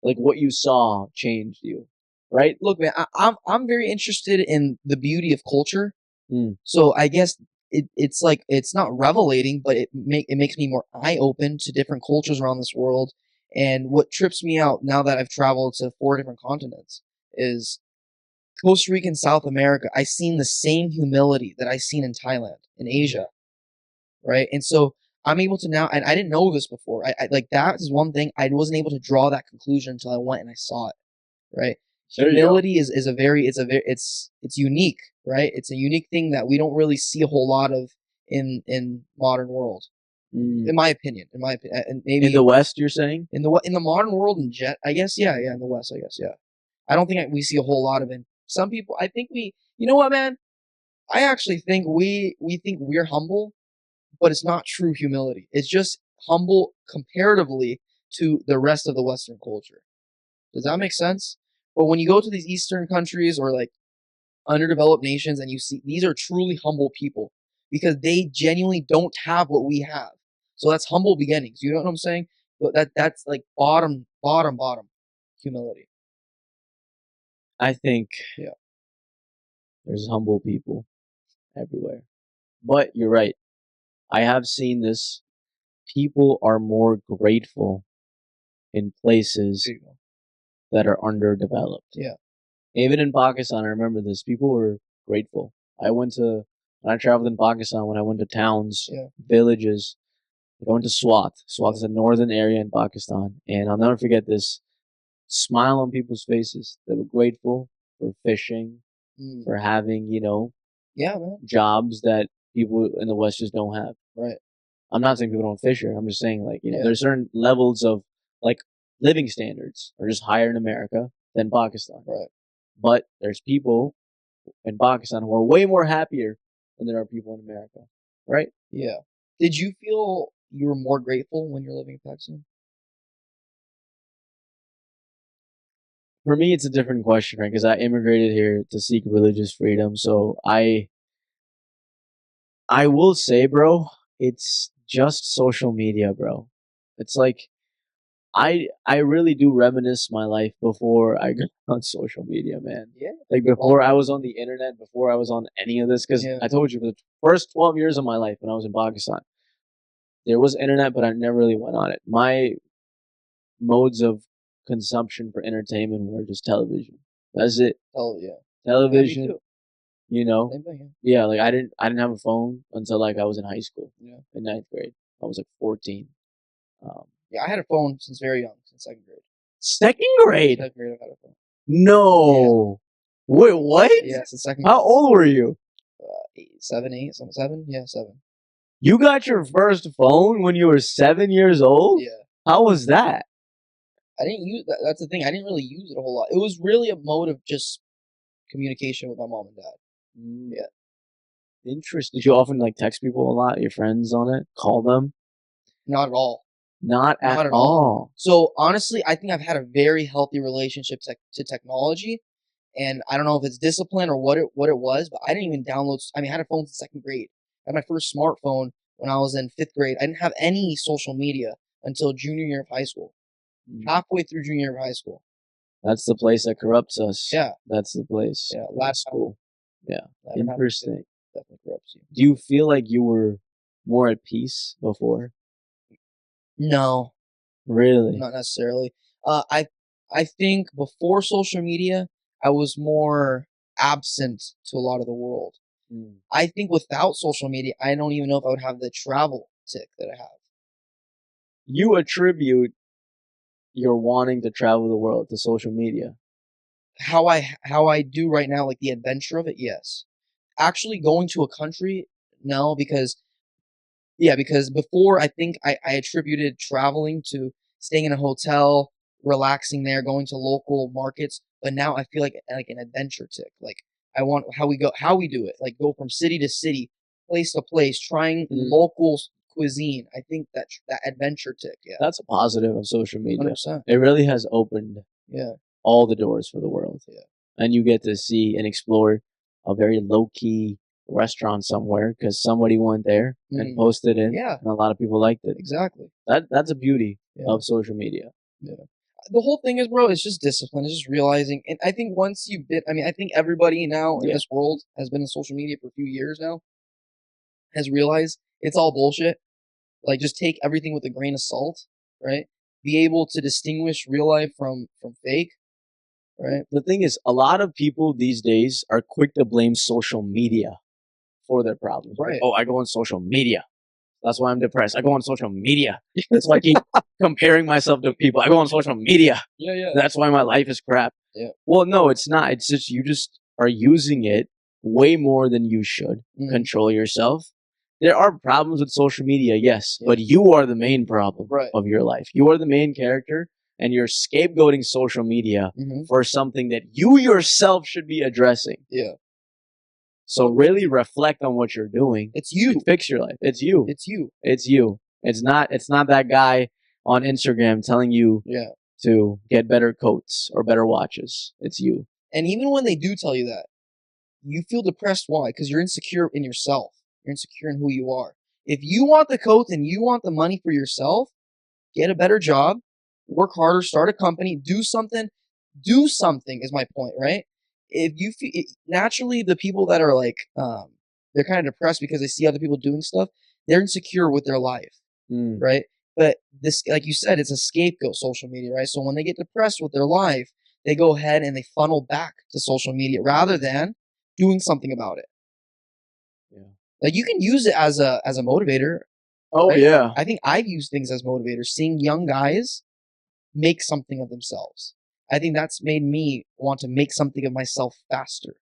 Like what you saw changed you, right? Look, man, I'm very interested in the beauty of culture. Mm. So I guess it's like it's not revelating, but it makes me more eye open to different cultures around this world. And what trips me out now that I've traveled to 4 different continents is Costa Rica and South America. I seen the same humility that I seen in Thailand, in Asia, right? And so I'm able to now, and I didn't know this before. I like that is one thing I wasn't able to draw that conclusion until I went and I saw it, right? There you go. Humility is a very it's unique, right? It's a unique thing that we don't really see a whole lot of in modern world, Mm. in my opinion. In my opinion, and In maybe the West, you're saying? in the modern world in jet, I guess, yeah, in the West, I guess, yeah. I don't think we see a whole lot of it. Some people, I think you know what, man? I actually think we think we're humble, but it's not true humility. It's just humble comparatively to the rest of the Western culture. Does that make sense? But when you go to these Eastern countries or like underdeveloped nations and you see these are truly humble people because they genuinely don't have what we have. So that's humble beginnings. You know what I'm saying? But that's like bottom humility. I think Yeah. there's humble people everywhere. But you're right. I have seen this. People are more grateful in places There you go. that are underdeveloped. Yeah. Even in Pakistan, I remember this. People were grateful. When I traveled in Pakistan, when I went to towns, Yeah. villages, I went to Swat. Swat Yeah. is a northern area in Pakistan. And I'll never forget this smile on people's faces. They were grateful for fishing, Mm. for having, Yeah, man. jobs that people in the West just don't have. Right. I'm not saying people don't fish here. I'm just saying, like, Yeah. there's certain levels of, like, living standards are just higher in America than Pakistan. Right. But there's people in Pakistan who are way more happier than there are people in America, right? Yeah. Did you feel you were more grateful when you're living in Pakistan? For me, it's a different question, right? Because I immigrated here to seek religious freedom. So I will say, bro, it's just social media, bro. It's like I really do reminisce my life before I got on social media, man. Yeah. Like before I was on the internet, before I was on any of this, because Yeah. I told you for the first 12 years of my life when I was in Pakistan, there was internet, but I never really went on it. My modes of consumption for entertainment were just television. That's it. Oh yeah. Yeah, me Television, too. you know. Same thing. Yeah, like I didn't have a phone until like I was in high school, Yeah. in ninth grade. I was like 14. Um, Yeah, I had a phone since very young, since second grade. Second grade? Second grade, I've had a phone. No. Wait, what? Yeah, since second How old were you? 8, 7. Yeah, 7. You got your first phone when you were 7 years old? Yeah. How was that? I didn't use that. That's the thing. I didn't really use it a whole lot. It was really a mode of just communication with my mom and dad. Mm, Yeah. interesting. Did you often like text people a lot, your friends on it? Call them? Not at all. Not Not at at all. all. So honestly, I think I've had a very healthy relationship to technology, and I don't know if it's discipline or what it was, but I didn't even download. I mean, I had a phone since second grade. I had my first smartphone when I was in fifth grade. I didn't have any social media until junior year of high school. Mm. Halfway through junior year of high school. That's the place that corrupts us. Yeah. That's the place. Yeah. That's school. Yeah. Latter half Interesting. definitely corrupts you. Do you feel like you were more at peace before? No, Really? not necessarily. I think before social media, I was more absent to a lot of the world. Mm. I think without social media, I don't even know if I would have the travel tick that I have. You attribute your wanting to travel the world to social media. How I do right now, like the adventure of it, yes. Actually going to a country, no, because before I think I attributed traveling to staying in a hotel, relaxing there, going to local markets, but now I feel like an adventure tick. Like I want how we do it, like go from city to city, place to place, trying local cuisine. I think that adventure tick, yeah, That's a positive of social media. 100%. It really has opened Yeah, all the doors for the world. yeah. and you get to see and explore a very low key restaurant somewhere because somebody went there and posted it, Yeah, and a lot of people liked it. exactly. That's a beauty Yeah. of social media. Yeah. The whole thing is, bro, it's just discipline. It's just realizing. And I think once you bit, I mean, I think everybody now in Yeah. this world has been in social media for a few years now, has realized it's all bullshit. Like, just take everything with a grain of salt, right? Be able to distinguish real life from fake, right? The thing is, a lot of people these days are quick to blame social media for their problems. Right. Oh, I go on social media. That's why I'm depressed. I go on social media. That's why I keep comparing myself to people. I go on social media. Yeah. That's why my life is crap. Yeah. Well, no, it's not. It's just you just are using it way more than you should. Control yourself. There are problems with social media, yes, but you are the main problem of your life. You are the main character, and you're scapegoating social media for something that you yourself should be addressing. Yeah. So really reflect on what you're doing. It's you. Fix your life. It's you. It's you. It's you. It's not that guy on Instagram telling you to get better coats or better watches. It's you. And even when they do tell you that, you feel depressed. Why? Because you're insecure in yourself. You're insecure in who you are. If you want the coats and you want the money for yourself, get a better job, work harder, start a company, do something. Do something is my point, right? If you feel naturally, the people that are like, they're kind of depressed because they see other people doing stuff. They're insecure with their life, right? But this, like you said, it's a scapegoat, social media, right? So when they get depressed with their life, they go ahead and they funnel back to social media rather than doing something about it. Yeah. Like, you can use it as a motivator. Oh, right? yeah. I think I've used things as motivators, seeing young guys make something of themselves. I think that's made me want to make something of myself faster.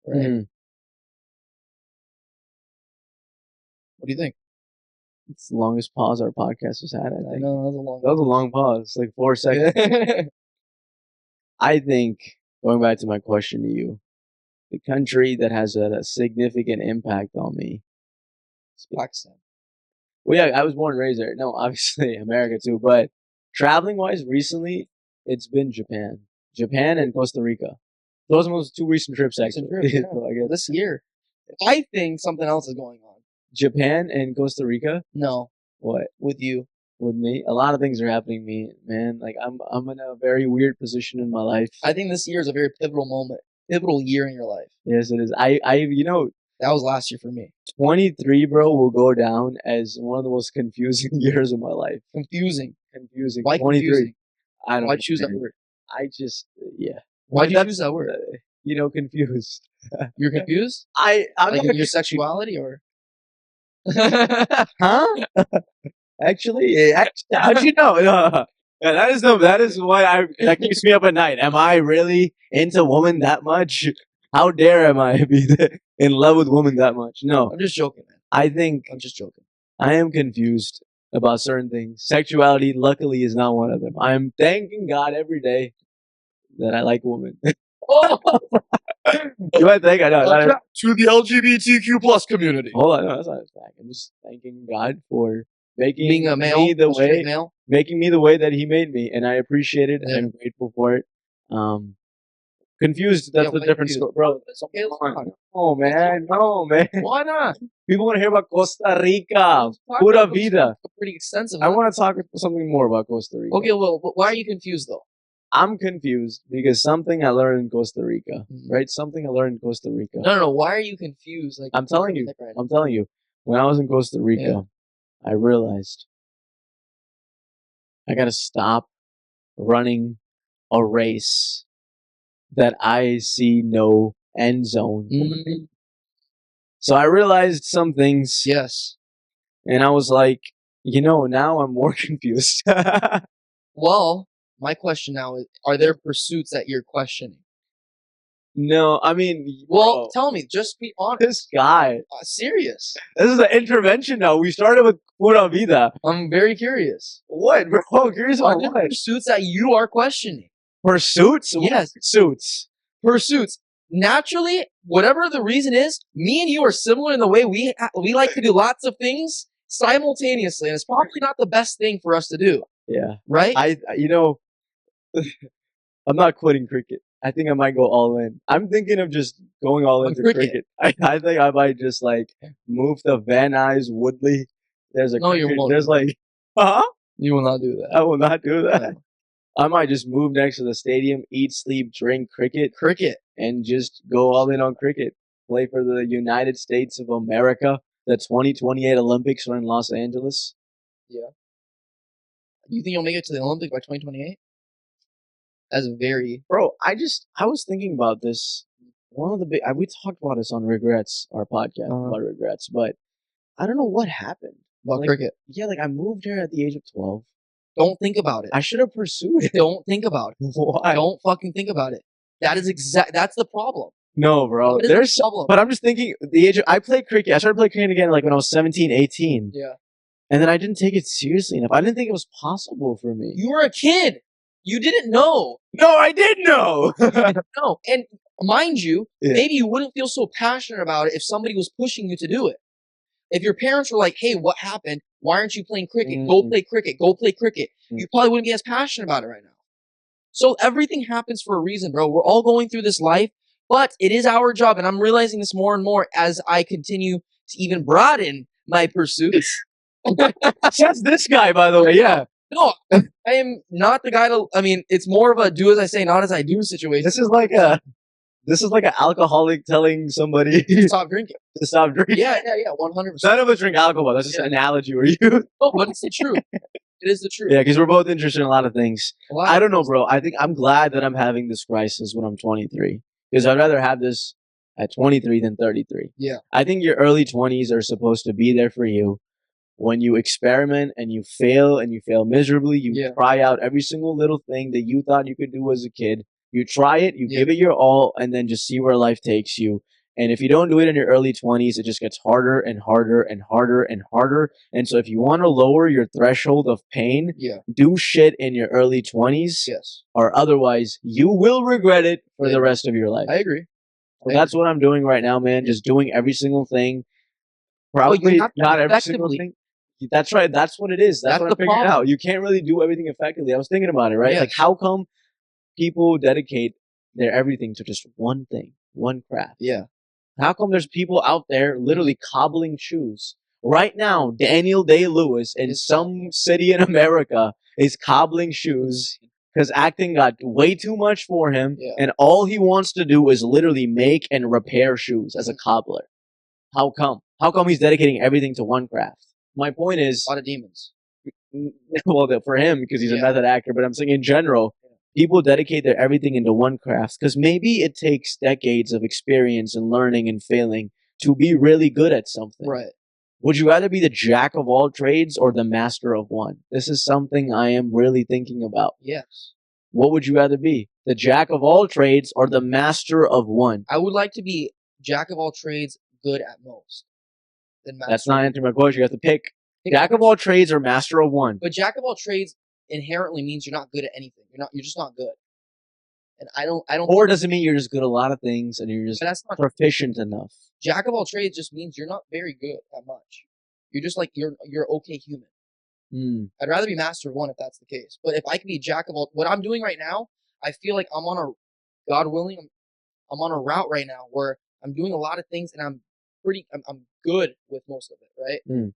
Right? What do you think? It's the longest pause our podcast has had, I think. I know, that was a long pause, like 4 seconds. I think, going back to my question to you, the country that has had a significant impact on me is Pakistan. Well, yeah, I was born and raised there. No, obviously America too, but traveling wise, recently it's been Japan, and Costa Rica. Those are those 2 recent trips, actually. So I guess this year, I think something else is going on. Japan and Costa Rica. No, what with you? With me, a lot of things are happening to me, man. Like I'm in a very weird position in my life. I think this year is a very pivotal year in your life. Yes, it is. I that was last year for me. 23, bro, will go down as one of the most confusing years of my life. Confusing. Why 23? Confusing? I don't. Why choose that word? I just Why did you choose that word? Confused. You're confused? I'm like in your sexuality or? Huh? Actually, how'd you know? Yeah, that is what that keeps me up at night. Am I really into women that much? How dare am I be in love with women that much? No, I'm just joking, man. I'm just joking. I am confused about certain things. Sexuality, luckily, is not one of them. I'm thanking God every day that I like women. Oh! You might think I know. To the LGBTQ plus community. Hold on, no, that's not his back. I'm just thanking God for making being a male, me the way, making me the way that He made me, and I appreciate it. Yeah. I'm grateful for it. Confused. That's a different story, bro. It's okay. No, man. Why not? People want to hear about Costa Rica. Pura vida. Pretty extensive. I want to talk something more about Costa Rica. Okay, well, why are you confused though? I'm confused because something I learned in Costa Rica, right? Something I learned in Costa Rica. No. Why are you confused? Like, I'm telling you. When I was in Costa Rica, I realized I gotta stop running a race that I see no end zone. So I realized some things. Yes. And I was like, now I'm more confused. Well, my question now is, are there pursuits that you're questioning? No, I mean... Well, tell me. Just be honest. This guy. Serious. This is an intervention now. We started with Pura Vida. I'm very curious. What, bro? Curious about what? Pursuits that you are questioning. Pursuits? Yes. Pursuits. Naturally, whatever the reason is, me and you are similar in the way we like to do lots of things simultaneously, and it's probably not the best thing for us to do. Yeah. Right? I'm not quitting cricket. I think I might go all in. I'm thinking of just going all On into cricket. cricket. I think I might just like move to Van Nuys, Woodley. There's a No, you cricket. won't There's do that. like, huh? You will not do that. I will not do that. No. I might just move next to the stadium, eat, sleep, drink cricket, Cricket. and just go all in on cricket. Play for the United States of America. The 2028 Olympics are in Los Angeles. Yeah. You think you'll make it to the Olympics by 2028? That's very. Bro, I was thinking about this. One of the big, we talked about this on Regrets, our podcast about regrets, but I don't know what happened. About Like, cricket. yeah, like I moved here at the age of 12. Don't think about it. I should have pursued it. Don't think about it. Why? Don't fucking think about it. That's the problem. No, bro. That is There's the problem. but I'm just thinking the age of, I played cricket. I started playing cricket again like when I was 17, 18. Yeah. And then I didn't take it seriously enough. I didn't think it was possible for me. You were a kid. You didn't know. No, I did know. No. And mind you, Yeah. maybe you wouldn't feel so passionate about it if somebody was pushing you to do it. If your parents were like, hey, what happened? Why aren't you playing cricket? Go play cricket. Go play cricket. You probably wouldn't be as passionate about it right now. So everything happens for a reason, bro. We're all going through this life, but it is our job. And I'm realizing this more and more as I continue to even broaden my pursuits. That's this guy, by the way. Yeah. No, I am not the guy to, I mean, it's more of a do as I say, not as I do situation. This is like an alcoholic telling somebody to stop drinking. to stop drinking. Yeah, 100%. None of us drink alcohol. That's just an analogy we're using. No, but it's the truth. It is the truth. Yeah, because we're both interested in a lot of things. Well, I don't know, bro. I think I'm glad that I'm having this crisis when I'm 23. Because I'd rather have this at 23 than 33. Yeah. I think your early 20s are supposed to be there for you. When you experiment and you fail miserably, you try out every single little thing that you thought you could do as a kid. You try it, you give it your all, and then just see where life takes you. And if you don't do it in your early 20s, it just gets harder and harder and harder and harder. And so if you want to lower your threshold of pain, do shit in your early 20s. Yes. Or otherwise, you will regret it for the rest of your life. I agree. So that's what I'm doing right now, man. Just doing every single thing. Probably not every single thing. That's right. That's what it is. That's what I'm figuring out. You can't really do everything effectively. I was thinking about it, right? Yes. Like, how come people dedicate their everything to just one thing, one craft? Yeah. How come there's people out there literally cobbling shoes? Right now, Daniel Day-Lewis in some city in America is cobbling shoes because acting got way too much for him, and all he wants to do is literally make and repair shoes as a cobbler. How come? How come he's dedicating everything to one craft? My point is, a lot of demons. Well, for him, because he's a method actor, but I'm saying in general, people dedicate their everything into one craft because maybe it takes decades of experience and learning and failing to be really good at something. Right. Would you rather be the jack of all trades or the master of one? This is something I am really thinking about. Yes. What would you rather be? The jack of all trades or the master of one? I would like to be jack of all trades, good at most. That's not answering my question. You have to pick jack of all trades or master of one. But jack of all trades inherently means you're not good at anything. You're just not good. And I don't. Or does it mean you're just good at a lot of things and you're just proficient enough? Jack of all trades just means you're not very good at much. You're just like you're okay human. I'd rather be master of one if that's the case. But if I can be jack of all, what I'm doing right now, I feel like I'm on a, God willing, I'm on a route right now where I'm doing a lot of things and I'm good with most of it, right?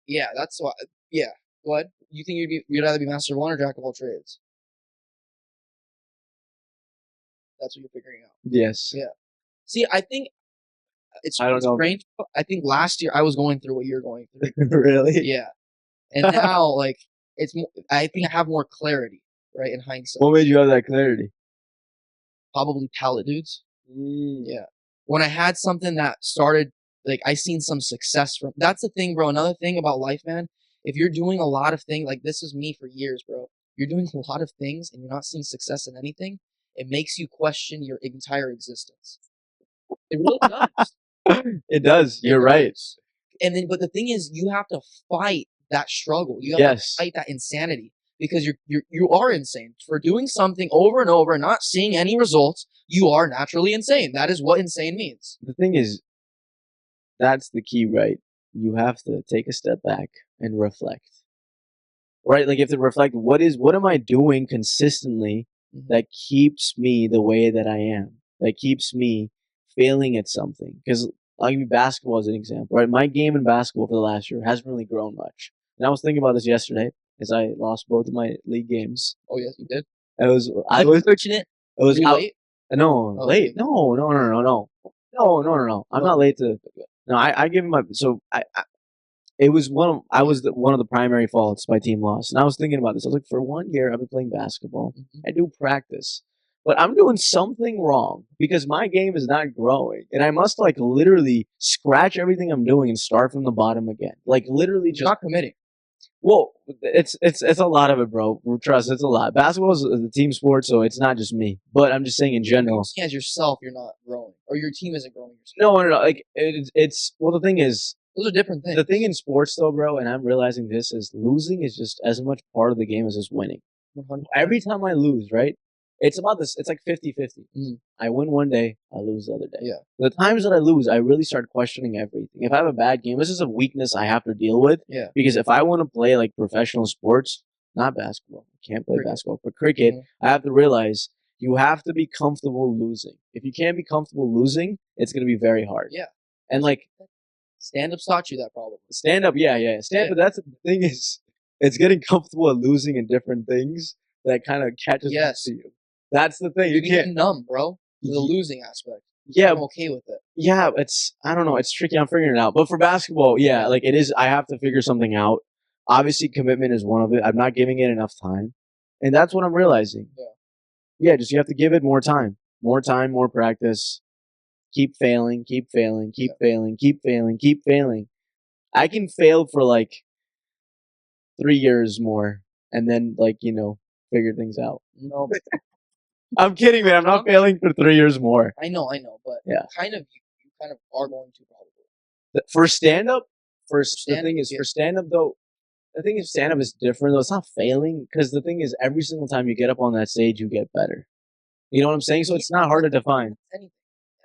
Yeah, that's why. Yeah, what? You think you'd rather be master of one or jack of all trades? That's what you're figuring out. Yes. Yeah. See, I think it's know. strange. I think last year I was going through what you're going through. Really? Yeah. And now, like, it's more, I think I have more clarity, right, in hindsight. What made you have that clarity? Probably palette dudes. Yeah. When I had something that started, like, I seen some success from. That's the thing, bro. Another thing about life, man. If you're doing a lot of things, like this is me for years, bro. You're doing a lot of things and you're not seeing success in anything. It makes you question your entire existence. It really does. It does. You're right. And then, but the thing is, you have to fight that struggle. You have to fight that insanity because you are insane for doing something over and over and not seeing any results. You are naturally insane. That is what insane means. The thing is, that's the key, right? You have to take a step back and reflect. Right? Like you have to reflect, what am I doing consistently that keeps me the way that I am, that keeps me failing at something. Because I'll give you basketball as an example, right? My game in basketball for the last year hasn't really grown much. And I was thinking about this yesterday as I lost both of my league games. Oh yes, you did. I was Fortunate. it was Were you out. late? No, Oh, late. okay. No. I'm not late to. No, I give him my. So it was I was one of the primary faults my team lost. And I was thinking about this. I was like, for 1 year, I've been playing basketball. I do practice, but I'm doing something wrong because my game is not growing, and I must like literally scratch everything I'm doing and start from the bottom again. Like literally You're just. not committing. Well, it's a lot of it, bro. Trust, it's a lot. Basketball is a team sport, so it's not just me. But I'm just saying in general. As yourself, you're not growing, or your team isn't growing. No. Like it's well, the thing is, Those are different things. the thing in sports, though, bro, and I'm realizing this is losing is just as much part of the game as is winning. 100%. Every time I lose, right? It's about this. It's like 50-50. I win one day, I lose the other day. Yeah. The times that I lose, I really start questioning everything. If I have a bad game, this is a weakness I have to deal with. Yeah. Because if I want to play like professional sports, not basketball, I can't play basketball, but cricket, I have to realize you have to be comfortable losing. If you can't be comfortable losing, it's going to be very hard. Yeah. And like, stand-ups taught you that problem. Stand-up, yeah. But that's the thing is, it's getting comfortable at losing in different things that kind of catches up to you. That's the thing. You get can't. numb, bro. The losing aspect. Yeah, I'm okay with it. Yeah, I don't know. It's tricky. I'm figuring it out. But for basketball, yeah, like it is. I have to figure something out. Obviously, commitment is one of it. I'm not giving it enough time, and that's what I'm realizing. Yeah, just you have to give it more time, more practice. Keep failing, keep failing, keep failing, keep failing, keep failing. I can fail for like 3 years more, and then like figure things out. No, I'm kidding, man. I'm not failing for 3 years more. I know, but Yeah, kind of you kind of are going to probably. For stand up, the stand-up, thing is for stand up though. The thing is, stand up is different though. It's not failing because the thing is, every single time you get up on that stage, you get better. You know what I'm saying? So it's not hard to define.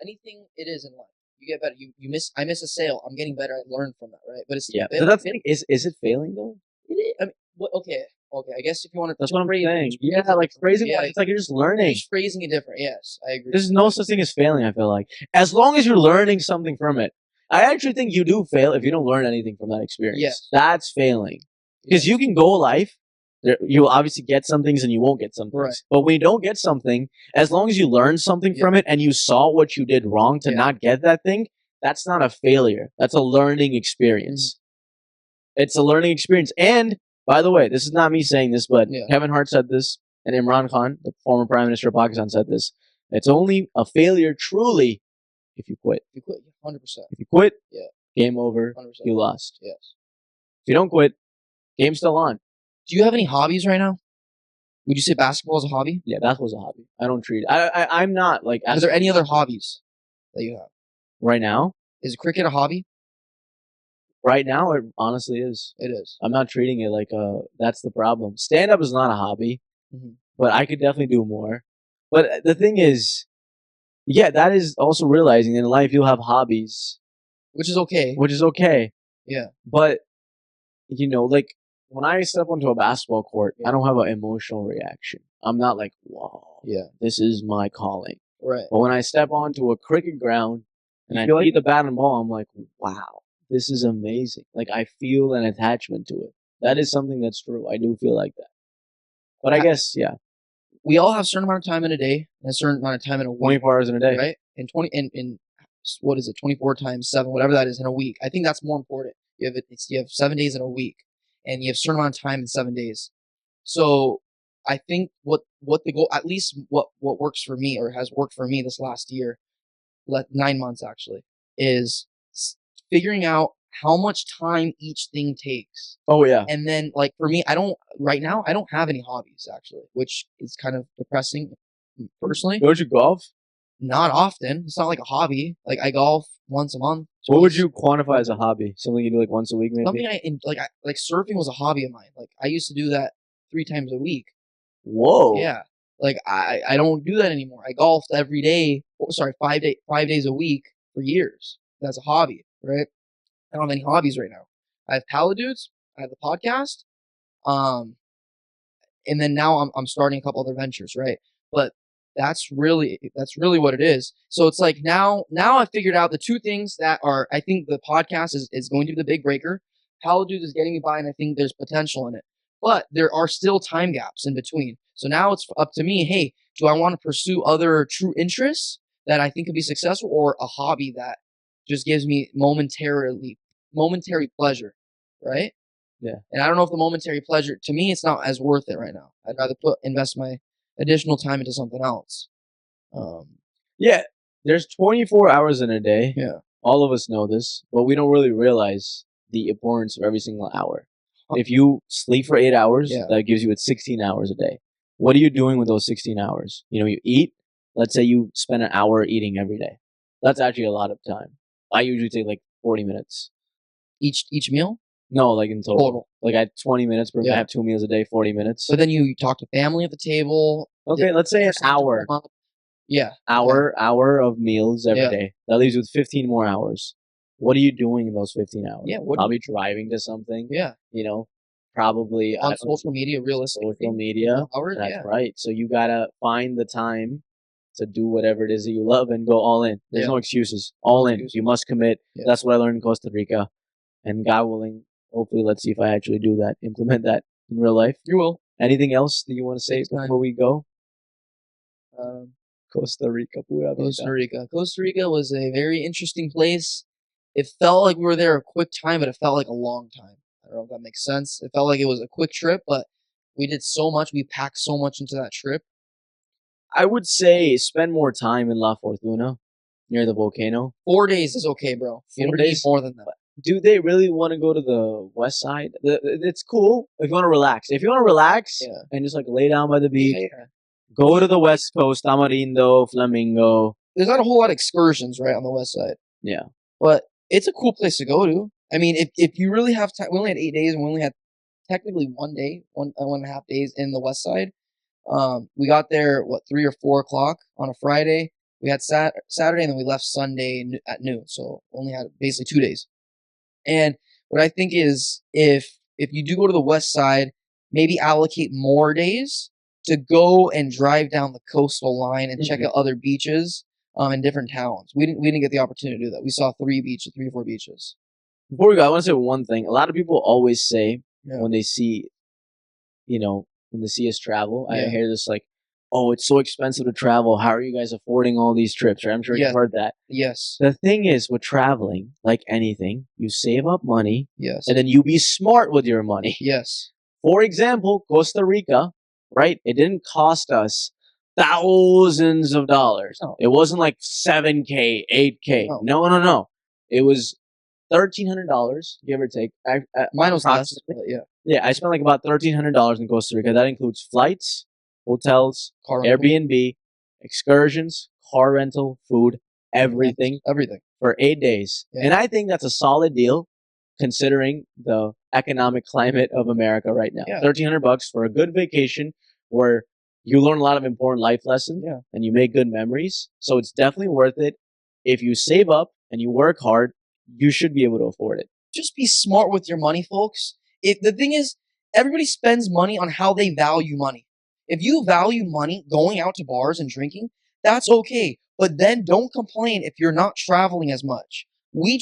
Anything it is in life, you get better. You miss. I miss a sale. I'm getting better. I learned from that, right? But it's So that's the thing. Is it failing though? It is. I mean, okay. I guess if you want to. That's what I'm saying. Yeah, like phrasing. Yeah, it's like you're just learning. Just phrasing it different. Yes, I agree. There's no such thing as failing. I feel like as long as you're learning something from it. I actually think you do fail if you don't learn anything from that experience. Yes, that's failing. Because you can go life, you'll obviously get some things and you won't get some things. Right. But when you don't get something, as long as you learn something from it and you saw what you did wrong to not get that thing, that's not a failure. That's a learning experience. It's a learning experience. And by the way, this is not me saying this, but Kevin Hart said this, and Imran Khan, the former Prime Minister of Pakistan, said this. It's only a failure truly if you quit. If you quit, 100%. If you quit, game over. 100%. You lost. Yes. If you don't quit, game's still on. Do you have any hobbies right now? Would you say basketball is a hobby? Yeah, basketball's a hobby. I don't treat it. I'm not like. Is there any other hobbies that you have? Right now? Is cricket a hobby? Right now, it honestly is. It is. I'm not treating it like that's the problem. Stand-up is not a hobby, but I could definitely do more. But the thing is, that is also realizing in life you'll have hobbies. Which is okay. Yeah. But, like, when I step onto a basketball court, I don't have an emotional reaction. I'm not like, whoa, this is my calling. Right. But when I step onto a cricket ground and I see the bat and ball, I'm like, wow, this is amazing. Like, I feel an attachment to it. That is something that's true. I do feel like that. But I guess, we all have a certain amount of time in a day and a certain amount of time in a week. 24 hours in a day. Right? And what is it, 24 times 7, whatever that is in a week. I think that's more important. You have 7 days in a week, and you have a certain amount of time in 7 days. So I think what the goal, at least what works for me or has worked for me this last year, 9 months actually, is figuring out how much time each thing takes. Oh yeah. And then like for me, right now I don't have any hobbies actually, which is kind of depressing personally. Don't you golf? Not often. It's not like a hobby. Like I golf once a month. What would you quantify as a hobby? Something you do like once a week, maybe? Something like surfing was a hobby of mine. Like I used to do that 3 times a week. Whoa. Yeah. Like I don't do that anymore. I golfed every day. 5 days a week for years. That's a hobby, right? I don't have any hobbies right now. I have Paladudes. I have the podcast. And then now I'm starting a couple other ventures, right? but that's really what it is. So it's like now I figured out the two things that are I think the podcast is going to be the big breaker. Paladud is getting me by, and I think there's potential in it. But there are still time gaps in between. So now it's up to me. Hey, do I want to pursue other true interests that I think could be successful, or a hobby that just gives me momentary pleasure, right? Yeah. And I don't know if the momentary pleasure to me it's not as worth it right now. I'd rather invest my additional time into something else. Um, Yeah. There's 24 hours in a day. yeah. All of us know this, but we don't really realize the importance of every single hour. If you sleep for 8 hours, Yeah. that gives you 16 hours a day. What are you doing with those 16 hours? You know, you eat. Let's say you spend an hour eating every day. That's actually a lot of time. I usually take like 40 minutes. Each meal No, like in total. total. Like I have 20 minutes per. Yeah. I have 2 meals a day, 40 minutes. But then you talk to family at the table. Okay, let's say an hour. Yeah. Hour of meals every Yeah. day. That leaves you with 15 more hours. What are you doing in those 15 hours? Yeah. Probably driving to something. Yeah. You know, probably On social media, realistically. social media. Hours, That's yeah. right. So you gotta find the time to do whatever it is that you love and go all in. There's Yeah. no excuses. All in. excuses. You must commit. Yeah. That's what I learned in Costa Rica. And God willing, hopefully, let's see if I actually do that, implement that in real life. You will. Anything else that you want to say Takes time. before we go? Um, Costa Rica, pura vida. Costa Rica. Costa Rica was a very interesting place. It felt like we were there a quick time, but it felt like a long time. I don't know if that makes sense. It felt like it was a quick trip, but we did so much. We packed so much into that trip. I would say spend more time in La Fortuna, near the volcano. 4 days is okay, bro. You 4 don't need days? more than that. Do they really want to go to the west side? It's cool if you want to relax. If you want to relax Yeah. and just like lay down by the beach, Yeah. go to the west coast, Tamarindo, Flamingo. There's not a whole lot of excursions right on the west side, Yeah. but it's a cool place to go to. I mean, if you really have time, we only had 8 days, and we only had technically 1 day, 1.5 days in the west side. We got there 3 or 4 o'clock on a Friday. We had Saturday, and then we left Sunday at noon. So only had basically 2 days. And what I think is if you do go to the west side, maybe allocate more days to go and drive down the coastal line and check out other beaches in different towns. We didn't get the opportunity to do that. We saw 3 or 4 beaches. Before we go, I want to say one thing. A lot of people always say Yeah. when they see, when they see us travel, I Yeah. hear this like, "Oh, it's so expensive to travel. How are you guys affording all these trips?" Right? I'm sure Yes. you've heard that. Yes. The thing is, with traveling, like anything, you save up money Yes. and then you be smart with your money. Yes. For example, Costa Rica, right? It didn't cost us thousands of dollars. No. It wasn't like 7K, 8K. No. It was $1,300, give or take. Mine was less, approximately. but yeah. Yeah, I spent like about $1,300 in Costa Rica. That includes flights, hotels, Car rental. Airbnb, excursions, car rental, food, everything Everything. for 8 days. Yeah. And I think that's a solid deal considering the economic climate of America right now. Yeah. $1,300 for a good vacation where you learn a lot of important life lessons Yeah. and you make good memories. So it's definitely worth it. If you save up and you work hard, you should be able to afford it. Just be smart with your money, folks. The thing is, everybody spends money on how they value money. If you value money, going out to bars and drinking, that's okay. But then don't complain if you're not traveling as much. We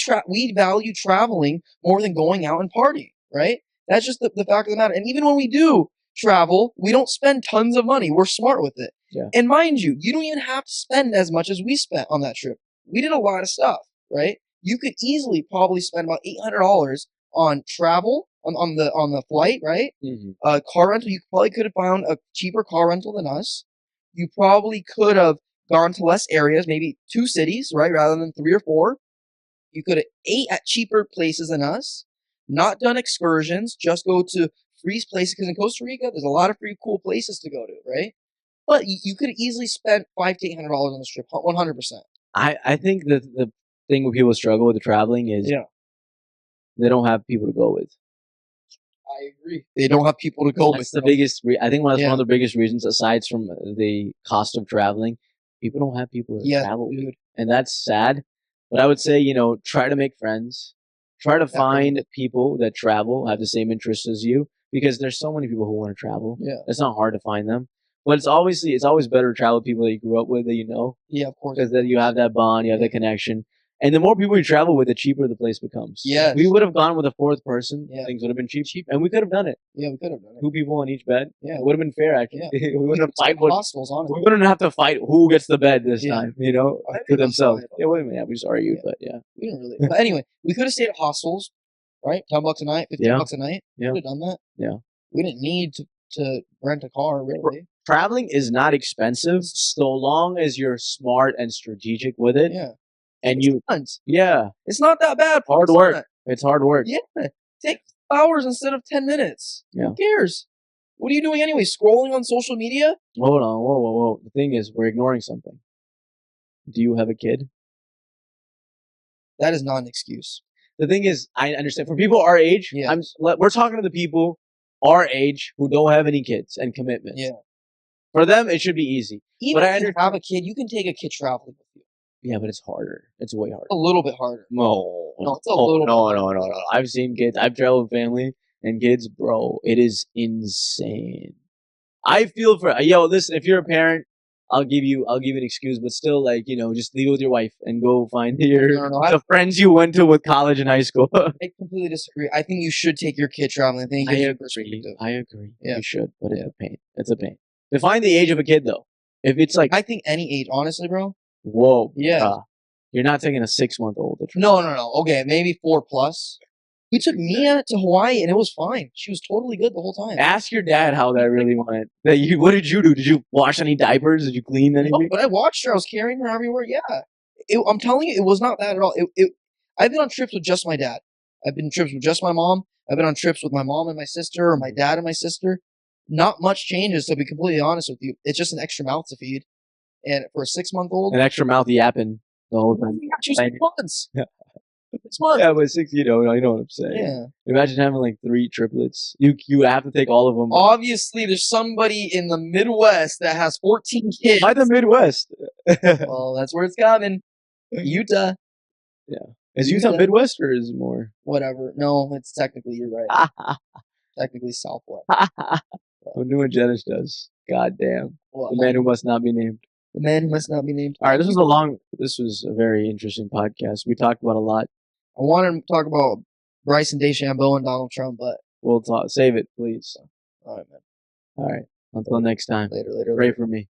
value traveling more than going out and partying, right? That's just the fact of the matter. And even when we do travel, we don't spend tons of money. We're smart with it. Yeah. And mind you, you don't even have to spend as much as we spent on that trip. We did a lot of stuff, right? You could easily probably spend about $800 on travel on the flight, right? Mm-hmm. Car rental. You probably could have found a cheaper car rental than us. You probably could have gone to less areas, maybe 2 cities, right, rather than 3 or 4. You could have ate at cheaper places than us. Not done excursions. Just go to free places because in Costa Rica, there's a lot of free cool places to go to, right? But you could have easily spent $500 to $800 on this trip, 100%. I think that the thing when people struggle with the traveling is they don't have people to go with. I agree. They don't have people to go with. That's the biggest. I think that's Yeah. one of the biggest reasons, aside from the cost of traveling. People don't have people to travel with, and that's sad. But I would say, try to make friends. Try to find people that travel, have the same interests as you, because there's so many people who want to travel. Yeah. It's not hard to find them. But it's always better to travel with people that you grew up with, that you know, Yeah, of course. because then you have that bond, you have that connection. And the more people you travel with, the cheaper the place becomes. Yes. If we would have gone with a fourth person, Yeah. things would have been cheap, and we could have done it. Yeah, we could have done it. 2 people on each bed. Yeah. It would have been fair, actually. Yeah. we wouldn't have fight. Hostels, honestly. We wouldn't have to fight who gets the bed this Yeah. time, you know, I to think themselves. that's Yeah, wait a minute. We just argued, but yeah. We didn't really. But anyway, we could have stayed at hostels, right? $10 a night, $15 a night. Yeah. We could have done that. Yeah. We didn't need to rent a car, really. Traveling is not expensive so long as you're smart and strategic with it. Yeah. And you, yeah, it's not that bad. Hard work. It's hard work. Yeah, take hours instead of 10 minutes. Yeah. Who cares? What are you doing anyway? Scrolling on social media? Hold on, whoa. The thing is, we're ignoring something. Do you have a kid? That is not an excuse. The thing is, I understand for people our age. Yeah. We're talking to the people our age who don't have any kids and commitments. Yeah. For them, it should be easy. Even if you have a kid, you can take a kid traveling with you. Yeah, but it's harder. It's way harder. A little bit harder. No, it's a little. No. I've seen kids. I've traveled with family and kids, bro. It is insane. I feel for listen. If you're a parent, I'll give you an excuse, but still, like, you know, just leave it with your wife and go find the friends you went to with college and high school. I completely disagree. I think you should take your kid traveling. I agree. Yeah. You should, but it's a pain. It's a pain. Define the age of a kid, though. If it's like, I think any age, honestly, bro. Whoa. Yeah. You're not taking a 6-month-old. No. Okay, maybe 4+. We took Mia to Hawaii and it was fine. She was totally good the whole time. Ask your dad how that really went. What did you do? Did you wash any diapers? Did you clean anything? No, but I watched her. I was carrying her everywhere. Yeah. I'm telling you, it was not bad at all. I've been on trips with just my dad. I've been on trips with just my mom. I've been on trips with my mom and my sister, or my dad and my sister. Not much changes, to be completely honest with you. It's just an extra mouth to feed. And for a 6-month-old, an extra mouth yapping the whole time. She's 6 months. Yeah. 6 months. Yeah, but 6, you know what I'm saying. Yeah. Imagine having like 3 triplets. You would have to take all of them. Obviously, there's somebody in the Midwest that has 14 kids. Why the Midwest? Well, that's where it's coming. Utah. Yeah. Is Utah Midwest or is it more? Whatever. No, it's technically, you're right. Technically Southwest. I'm doing what Janice does. God damn. Well, the man who must not be named. The man who must not be named. All right, this was a very interesting podcast. We talked about a lot. I wanted to talk about Bryson DeChambeau and Donald Trump, but we'll save it, please. All right, man. All right. Until next time. Later. Pray for me.